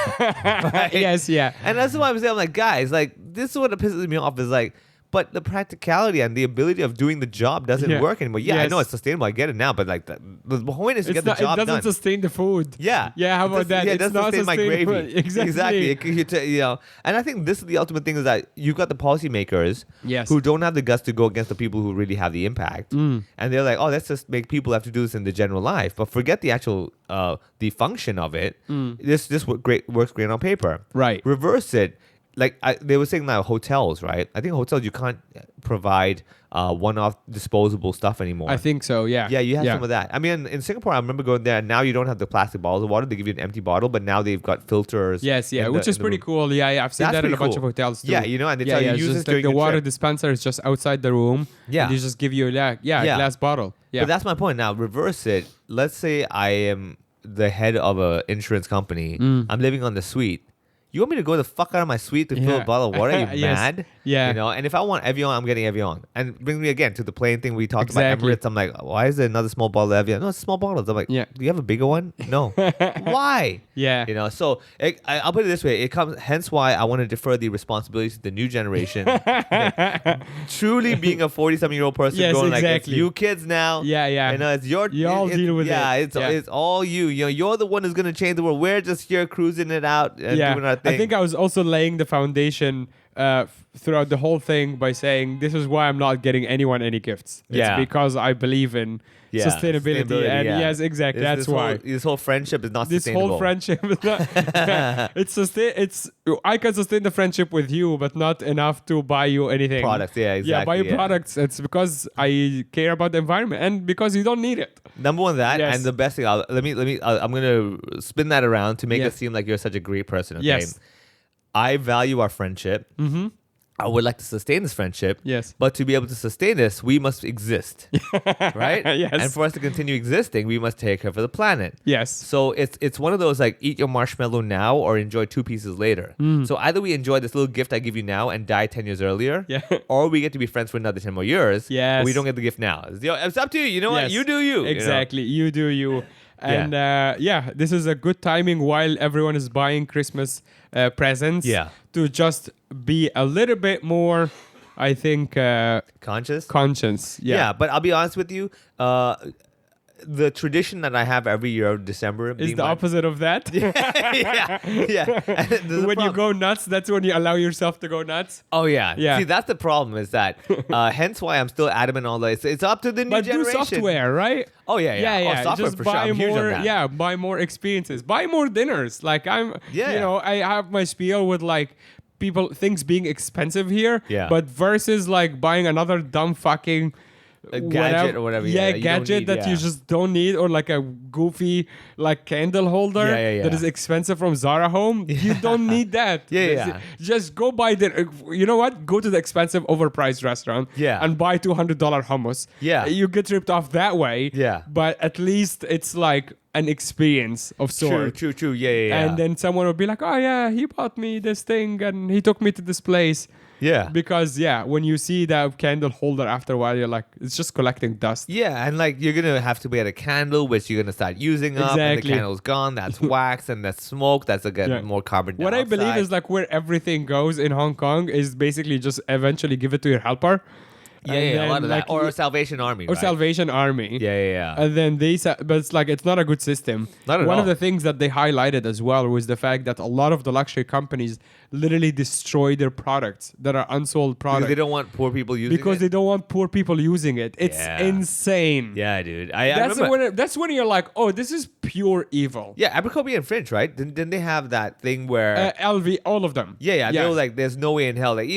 Right? Yes, yeah. And that's why I'm saying, I'm like, guys, like this is what pisses me off is like. But the practicality and the ability of doing the job doesn't Yeah. work anymore. Yeah, I Yes. know it's sustainable. I get it now, but like the point is to get the It job doesn't done. sustain the food. Yeah. Yeah, how It about doesn't- that? Yeah, it It's doesn't not sustain my sustainable. gravy. Exactly. And I think this is the ultimate thing is that you've got the policymakers Yes. who don't have the guts to go against the people who really have the impact. And they're like, oh, let's just make people have to do this in the general life. But forget the actual, the function of it. This works great on paper. Right. Reverse it. Like they were saying now, hotels, right? I think hotels, you can't provide one-off disposable stuff anymore. I think so, yeah. Yeah, you have some of that. I mean, in Singapore, I remember going there, and now you don't have the plastic bottles of water. They give you an empty bottle, but now they've got filters. Yes, yeah, in which the- is in the pretty room. cool. Yeah, I've seen That's that in a pretty bunch of cool. hotels too. Yeah, and they tell you it's use this just during like the your water trip. dispenser is just outside the room. Yeah. And they just give you a glass bottle. Yeah. But that's my point. Now, reverse it. Let's say I am the head of an insurance company. I'm living on the suite. You want me to go the fuck out of my suite to fill Yeah. a bottle of water? Are you Yes. mad? Yeah. You know, and if I want Evian, I'm getting Evian. And bring me again to the plane thing we talked Exactly. about Emirates. I'm like, why is there another small bottle of Evian? No, it's small bottles. I'm like, Yeah. do you have a bigger one? No. Why? Yeah. You know, so I'll put it this way. It comes, hence why I want to defer the responsibilities to the new generation. Truly being a 40-something-year-old person Yes, going like, it's exactly. you kids now. Yeah, yeah. You know, it's your... You all deal with yeah, it. It's all you. You know, you're the one who's going to change the world. We're just here cruising it out and doing our thing. I think I was also laying the foundation throughout the whole thing by saying, this is why I'm not getting anyone any gifts. It's Yeah. because I believe in sustainability. And yeah. yes, exactly. This That's why. this whole friendship is not This sustainable. whole friendship is not, I can sustain the friendship with you, but not enough to buy you anything. Products, yeah, Yeah, buy exactly, you yeah. products. It's because I care about the environment and because you don't need it. Number one, that, Yes. and the best thing. I'm gonna spin that around to make Yes. it seem like you're such a great person. Okay? Yes. I value our friendship. Mm-hmm. I would like to sustain this friendship. Yes. But to be able to sustain this, we must exist, right? Yes. And for us to continue existing, we must take care of the planet. Yes. So it's one of those like eat your marshmallow now or enjoy 2 pieces later. So either we enjoy this little gift I give you now and die 10 years earlier, Yeah. or we get to be friends for another 10 more years. Yes. But we don't get the gift now. It's up to you. You know what? Yes. You do you. you know? Exactly. You do you. And this is a good timing while everyone is buying Christmas presents. Yeah. To just be a little bit more, I think, Conscious. conscious. Yeah, but I'll be honest with you. The tradition that I have every year of December Is being the my- opposite of that? yeah. And there's a When you problem. go nuts, that's when you allow yourself to go nuts. Oh yeah. Yeah. See, that's the problem. Is that hence why I'm still adamant on this. It's up to the new But do generation. software, right? Oh yeah, yeah. Yeah, Oh, software just for sure. buy I'm huge on more. that. Yeah, buy more experiences. Buy more dinners. Like Yeah. I have my spiel with like things being expensive here. Yeah. But versus like buying another dumb fucking A gadget or whatever, yeah, that you don't gadget need, that you yeah. just don't need, or like a goofy like candle holder Yeah. that is expensive from Zara Home. You don't need that. Yeah. Just go buy the. You know what? Go to the expensive, overpriced restaurant. Yeah. And buy $200 hummus. Yeah. You get ripped off that way. Yeah. But at least it's like an experience of sorts. True. Yeah. And then someone will be like, oh yeah, he bought me this thing and he took me to this place. yeah. Because when you see that candle holder after a while, you're like, it's just collecting dust. Yeah, and like you're gonna have to get a candle, which you're gonna start using up, and the Exactly. candle's gone. That's wax, and that's smoke. That's again Yeah. more carbon What dioxide. I believe is like where everything goes in Hong Kong is basically just eventually give it to your helper. yeah, And a then, lot of like, that, or Salvation Army, or right? Salvation Army. Yeah. And then but it's like it's not a good system. Not at One all. of the things that they highlighted as well was the fact that a lot of the luxury companies literally destroy their products that are unsold Because products they don't want poor people using because it. they don't want poor people using it. It's Yeah. insane. Yeah, dude. I remember. That's when you're like, oh, this is pure evil. Yeah, Abercrombie and Fringe, right? Didn't they have that thing where? LV, all of them. yeah. They were like, "There's no way in hell." Like,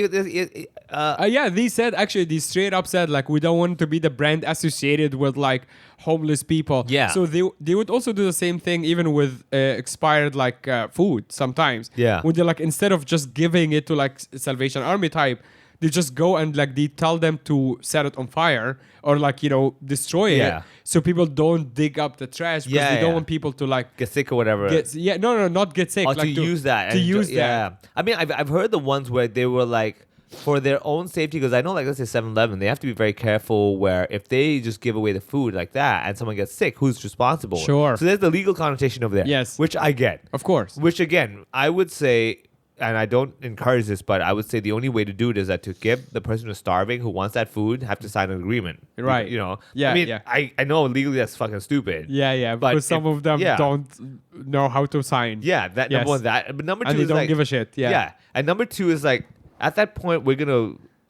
They said actually, they straight up said like we don't want to be the brand associated with like homeless people. Yeah. So they would also do the same thing even with expired like food sometimes. Yeah. Would they like instead of just giving it to like Salvation Army type, they just go and like they tell them to set it on fire or like destroy Yeah. it so people don't dig up the trash because Yeah, they don't yeah. want people to like get sick or whatever. not get sick. or like to use that. To and use yeah. that. I mean, I've heard the ones where they were like, for their own safety, because I know, like, let's say 7-Eleven, they have to be very careful where if they just give away the food like that and someone gets sick, who's responsible? Sure. So there's the legal connotation over there. Yes. Which I get. Of course. Which, again, I would say, and I don't encourage this, but I would say the only way to do it is that to give the person who's starving who wants that food have to sign an agreement. Right. Yeah, I mean, yeah. I know legally that's fucking stupid. Yeah, But because some if- of them yeah. don't know how to sign. Yeah, that Yes. number one, that. But number two And they is don't like, give a shit. Yeah. And number two is like, at that point,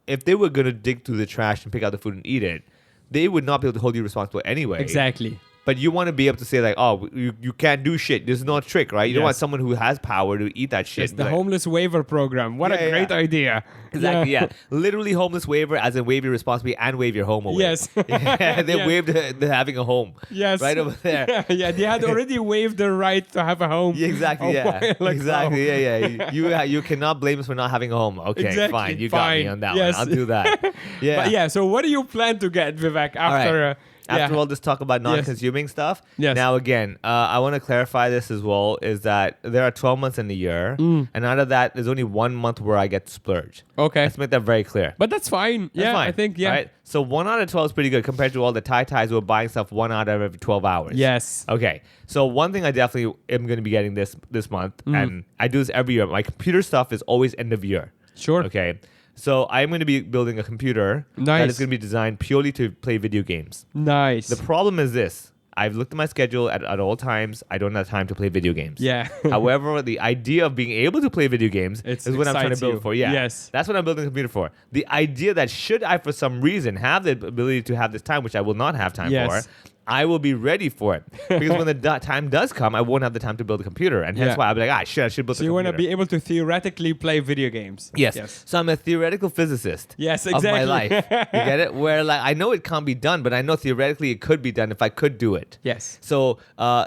if they were gonna dig through the trash and pick out the food and eat it, they would not be able to hold you responsible anyway. Exactly. But you want to be able to say like, oh, you can't do shit. There's no trick, right? You don't Yes. want someone who has power to eat that shit. It's the Like- homeless waiver program. What Yeah, a great yeah. idea. Exactly, yeah. Literally homeless waiver, as in waive your responsibility and waive your home away. Yes. Yeah, they Yeah. waived the having a home. Yes. Right over there. Yeah, they had already waived the right to have a home. Yeah, exactly. a Yeah. while ago. Exactly. Yeah. You cannot blame us for not having a home. Okay, Exactly, fine. You got me fine. on that Yes. one. I'll do that. Yeah. But yeah, so what do you plan to get, Vivek, All right. after? After all this talk about non-consuming stuff, Yes. now again, I want to clarify this as well, is that there are 12 months in the year, and out of that, there's only 1 month where I get to splurge. Okay. Let's make that very clear. But that's fine. That's yeah, fine, I think, yeah. Right? So 1 out of 12 is pretty good compared to all the Tais who are buying stuff 1 out of every 12 hours. Yes. Okay. So one thing I definitely am going to be getting this month, and I do this every year. My computer stuff is always end of year. Sure. Okay. So I'm going to be building a computer that Nice. is going to be designed purely to play video games. Nice. The problem is this. I've looked at my schedule at all times. I don't have time to play video games. Yeah. However, the idea of being able to play video games It is what I'm trying to excites build you. for. Yeah. Yes. That's what I'm building a computer for. The idea that should I, for some reason, have the ability to have this time, which I will not have time Yes. for, I will be ready for it. Because when the time does come, I won't have the time to build a computer. And hence Yeah. why I'll be like, I should build So a you want computer. to be able to theoretically play video games. Yes. So I'm a theoretical physicist. Yes, Of my exactly. life. You get it? Where like I know it can't be done, but I know theoretically it could be done if I could do it. Yes. So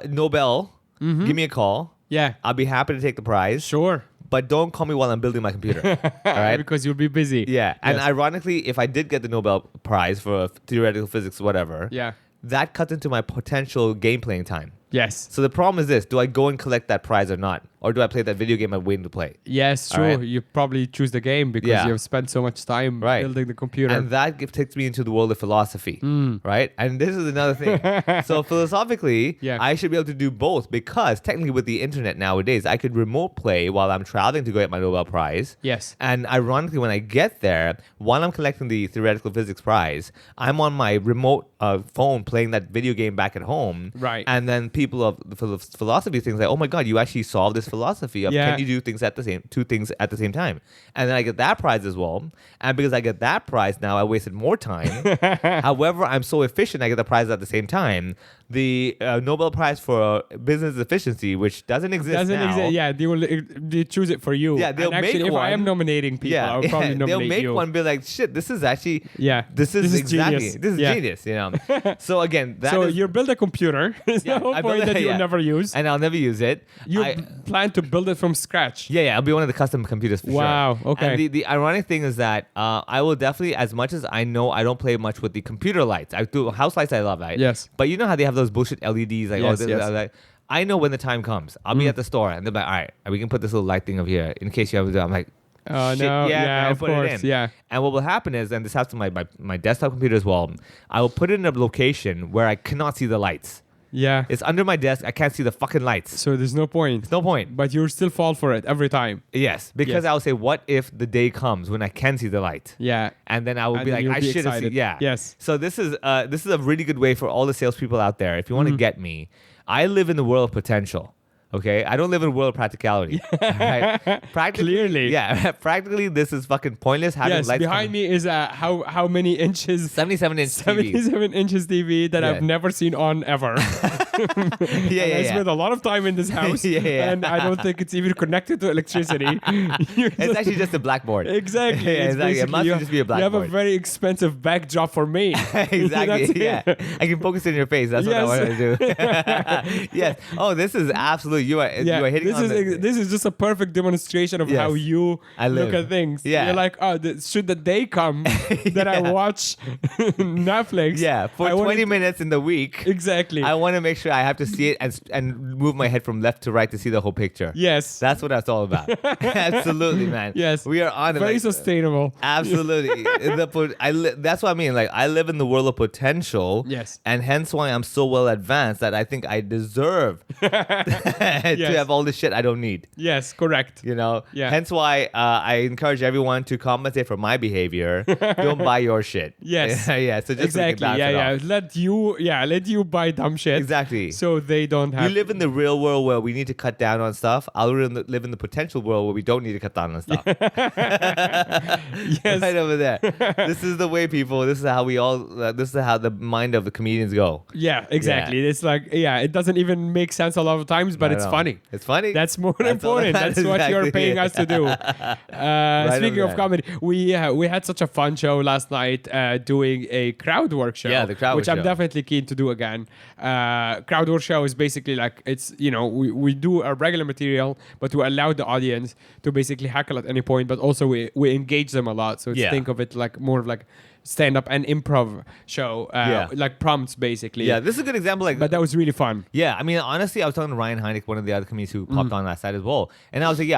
Nobel, give me a call. Yeah. I'll be happy to take the prize. Sure. But don't call me while I'm building my computer. All right? Because you'll be busy. Yeah. And Yes. ironically, if I did get the Nobel Prize for theoretical physics, whatever, Yeah. that cuts into my potential game playing time. Yes. So the problem is this: do I go and collect that prize or not, or do I play that video game I'm waiting to play? Yes, All true. right. You probably choose the game because Yeah. you've spent so much time Right. building the computer. And that takes me into the world of philosophy, right? And this is another thing. So philosophically, Yeah. I should be able to do both because technically with the internet nowadays, I could remote play while I'm traveling to go get my Nobel Prize. Yes. And ironically, when I get there, while I'm collecting the theoretical physics prize, I'm on my remote phone playing that video game back at home. Right. And then people of the philosophy things like, oh my God, you actually solved this philosophy of Yeah. can you do two things at the same time? And then I get that prize as well. And because I get that prize now, I wasted more time. However, I'm so efficient, I get the prize at the same time. The Nobel Prize for Business Efficiency, which doesn't exist Doesn't now. exist. Yeah, they choose it for you. Yeah, they'll and actually, make if I am one. nominating people, I'll probably they'll nominate make you. one be like, shit, this is actually, Yeah, this is exactly, genius. this is Yeah. genius, you know. So again, that So is- you build a computer. It's yeah, the whole I built point that it, you'll yeah. never use. and I'll never use it. You I- plan to build it from scratch. Yeah, I'll be one of the custom computers for sure. Wow, okay. And the ironic thing is that I will definitely, as much as I know I don't play much with the computer lights. I do house lights, I love that. Yes. But you know how they have those bullshit LEDs, like, Yes, this, yes. like, I know when the time comes. I'll be at the store and they're like, all right, we can put this little light thing over here in case you have to do it. I'm like, Oh, shit, no, yeah, man, of put it course, in. yeah. And what will happen is, and this happens to my desktop computer as well, I will put it in a location where I cannot see the lights. Yeah. It's under my desk. I can't see the fucking lights. So there's no point. No point. But you'll still fall for it every time. Yes, because Yes. I'll say, what if the day comes when I can see the light? Yeah. And then I will And be then like, you'll I be should have seen. excited. Yeah. Yes. So this is a really good way for all the salespeople out there. If you want to get me, I live in the world of potential. Okay, I don't live in a world of practicality. Right? Practically, Clearly. yeah. Practically, this is fucking pointless. Having Yes, lights behind me is how many inches? 77-inch TV. 77 inches TV that Yeah. I've never seen on ever. Yeah, And I yeah, spend yeah. a lot of time in this house, Yeah, yeah. and I don't think it's even connected to electricity. It's actually just a blackboard. Exactly. Yeah, It's exactly. It basically must you, just be a you have a blackboard. very expensive backdrop for me. That's Exactly. it. Yeah. I can focus in your face. That's what I Yes. want to do. Yes. Oh, this is absolute. You are hitting this on is this is just a perfect demonstration of Yes. how you I look live. at things. Yeah. You're like, oh, should the day come that I Yeah. watch Netflix? Yeah, for I wanna 20 do- minutes in the week. Exactly. I want to make sure I have to see it and move my head from left to right to see the whole picture. Yes. That's what that's all about. Absolutely, man. Yes. We are on it. Very like- sustainable. Absolutely. That's what I mean. Like, I live in the world of potential. Yes. And hence why I'm so well advanced that I think I deserve to have all the shit I don't need. Yes, correct. You know? Yeah. Hence why I encourage everyone to compensate for my behavior. Don't buy your shit. Yes. Yeah. So just Exactly. So we can Yeah, bounce it yeah. off. Let you buy dumb shit. Exactly. So they don't You have. live in the real world where we need to cut down on stuff. I'll live in the potential world where we don't need to cut down on stuff. Yes. Right over there. This is the way, people. This is how we all. This is how the mind of the comedians go. Yeah, exactly. It's like, it doesn't even make sense a lot of times, but Not it's at all. funny. It's funny. That's more That's all important. that That's what you're exactly. paying us to do. Speaking over of there. comedy, we had such a fun show last night doing a crowd work show. Yeah, the crowd which work I'm show. definitely keen to do again. Crowd work show is basically like it's we do a regular material, but we allow the audience to basically heckle at any point, but also we engage them a lot. So Yeah. think of it like more of like stand-up and improv show, like prompts basically. Yeah, this is a good example. Like, But that was really fun. yeah, I mean, honestly, I was talking to Ryan Heineck, one of the other comedians who Mm. popped on last night as well, and I was like,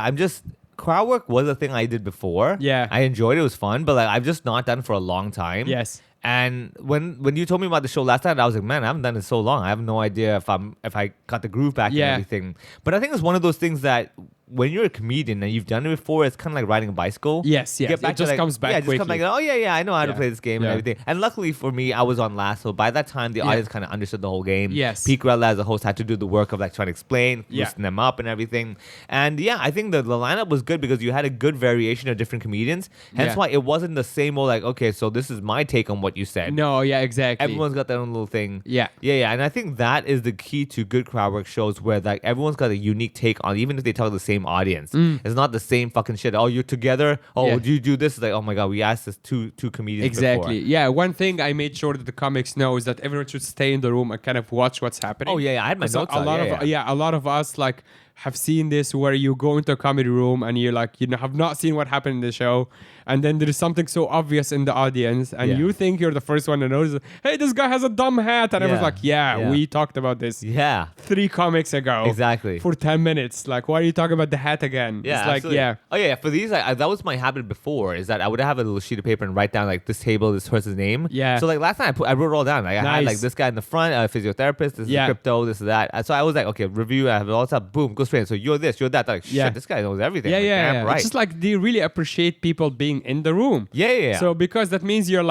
crowd work was a thing I did before. Yeah. I enjoyed it. It was fun, but like I've just not done it for a long time. Yes. And when you told me about the show last night, I was like, man, I haven't done it so long. I have no idea if I got the groove back Yeah. and everything. But I think it's one of those things that when you're a comedian and you've done it before, it's kind of like riding a bicycle. Yes, You yes. get back It to just comes back Yeah, just come back. quickly. Oh yeah, I know how to Yeah. play this game Yeah. and everything. And luckily for me, I was on last, so by that time the Yeah. audience kind of understood the whole game. Yes. Pete Grella as a host had to do the work of like trying to explain, Yeah. loosen them up and everything. And yeah, I think the lineup was good because you had a good variation of different comedians. Hence Yeah. why it wasn't the same old like, okay, so this is my take on what you said. No, yeah, exactly. Everyone's got their own little thing. Yeah. Yeah. And I think that is the key to good crowd work shows where like everyone's got a unique take on, even if they tell the same audience. It's not the same fucking shit. Oh, you're together. Oh, Mm. Yeah. do you do this? It's like, oh my god, we asked this two comedians Exactly. before. Yeah. One thing I made sure that the comics know is that everyone should stay in the room and kind of watch what's happening. Oh yeah, I had my So notes a out. lot a lot of us like have seen this where you go into a comedy room and you're like, have not seen what happened in the show, and then there is something so obvious in the audience, and Yeah. you think you're the first one to notice. Hey, this guy has a dumb hat, and everyone's Yeah. like, yeah, Yeah. we talked about this Yeah. 3 comics ago. Exactly. For 10 minutes. Like, why are you talking about the hat again? Yeah, it's like, absolutely. yeah. Oh yeah, for these, that was my habit before. Is that I would have a little sheet of paper and write down like this table, this person's name. Yeah. So like last night, I wrote it all down. Like I had like Nice. this guy in the front, physiotherapist. This Yeah. is crypto. This is that. And so I was like, okay, review. I have it all set up. Boom, go straight in. So you're this, you're that. Like shit, Yeah. this guy knows everything. Yeah, Like, yeah, damn yeah. right. It's just like they really appreciate people being in the room. Yeah. So because that means you're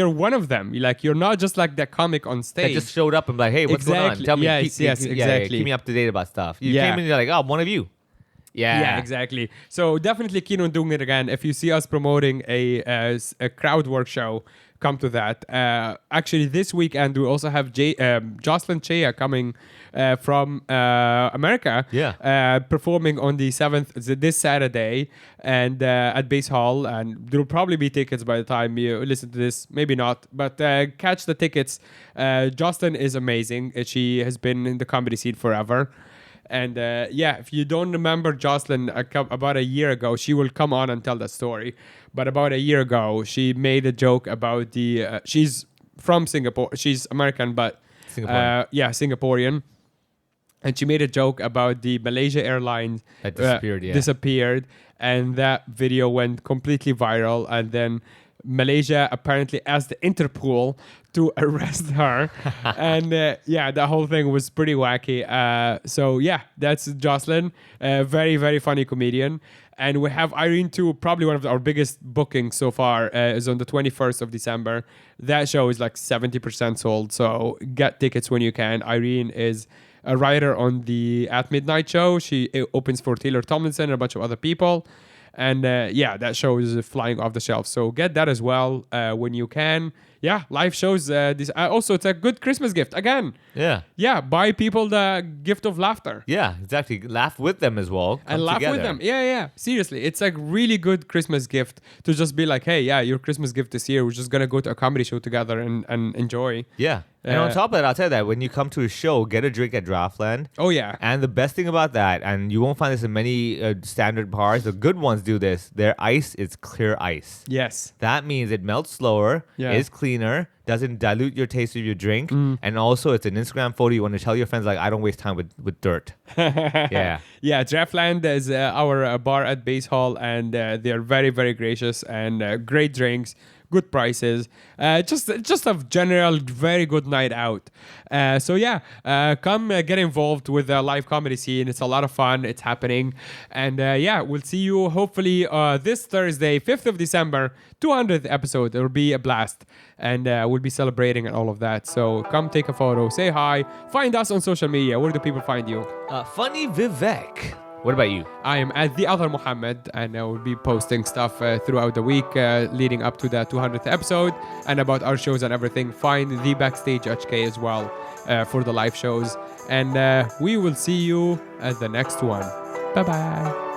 one of them. You're not just like the comic on That stage. just showed up and like, hey, what's going on? Exactly. Tell me. Yes, yes, exactly. Keep me up to date about stuff. You Yeah. came in and you're like, oh, one of you. Yeah. Yeah, exactly. So definitely keen on doing it again. If you see us promoting a crowd work show, come to that. Actually, this weekend we also have Jocelyn Chea coming from America. Yeah. Performing on the 7th, this Saturday, and at Base Hall. And there will probably be tickets by the time you listen to this. Maybe not, but catch the tickets. Jocelyn is amazing. She has been in the comedy scene forever. And if you don't remember Jocelyn, about a year ago, she will come on and tell that story. But about a year ago, she made a joke about she's from Singapore. She's American, but Singaporean. Singaporean. And she made a joke about the Malaysia Airlines That disappeared, yeah. disappeared, and that video went completely viral. And then Malaysia apparently asked the Interpol to arrest her, and the whole thing was pretty wacky. That's Jocelyn, a very, very funny comedian. And we have Irene too, probably one of our biggest bookings so far, is on the 21st of December. That show is like 70% sold, so get tickets when you can. Irene is a writer on the At Midnight show. She opens for Taylor Tomlinson and a bunch of other people. And that show is flying off the shelf. So get that as well when you can. Yeah, live shows. Also, it's a good Christmas gift. Again, Yeah. buy people the gift of laughter. Yeah, exactly. Laugh with them as well. And Come laugh together. with them. Yeah. Seriously, it's like really good Christmas gift to just be like, hey, your Christmas gift this year. We're just going to go to a comedy show together and enjoy. Yeah. And on Uh, top of that, I'll tell you that when you come to a show, get a drink at Draftland. Oh, yeah. And the best thing about that, and you won't find this in many standard bars, the good ones do this. Their ice is clear ice. Yes. That means it melts slower, Yeah. is cleaner, doesn't dilute your taste of your drink, and also it's an Instagram photo you want to tell your friends like, I don't waste time with dirt. Yeah. Yeah, Draftland is our bar at Base Hall, and they are very, very gracious and great drinks, good prices. Just a general very good night out. Come get involved with the live comedy scene. It's a lot of fun. It's happening, and we'll see you hopefully this Thursday, 5th of December, 200th episode. It will be a blast, and we'll be celebrating and all of that. So come take a photo, say hi, find us on social media. Where do people find you? Funny Vivek. What about you? I am at The Other Muhammad, and I will be posting stuff throughout the week leading up to the 200th episode and about our shows and everything. Find The Backstage HK as well for the live shows. And we will see you at the next one. Bye-bye.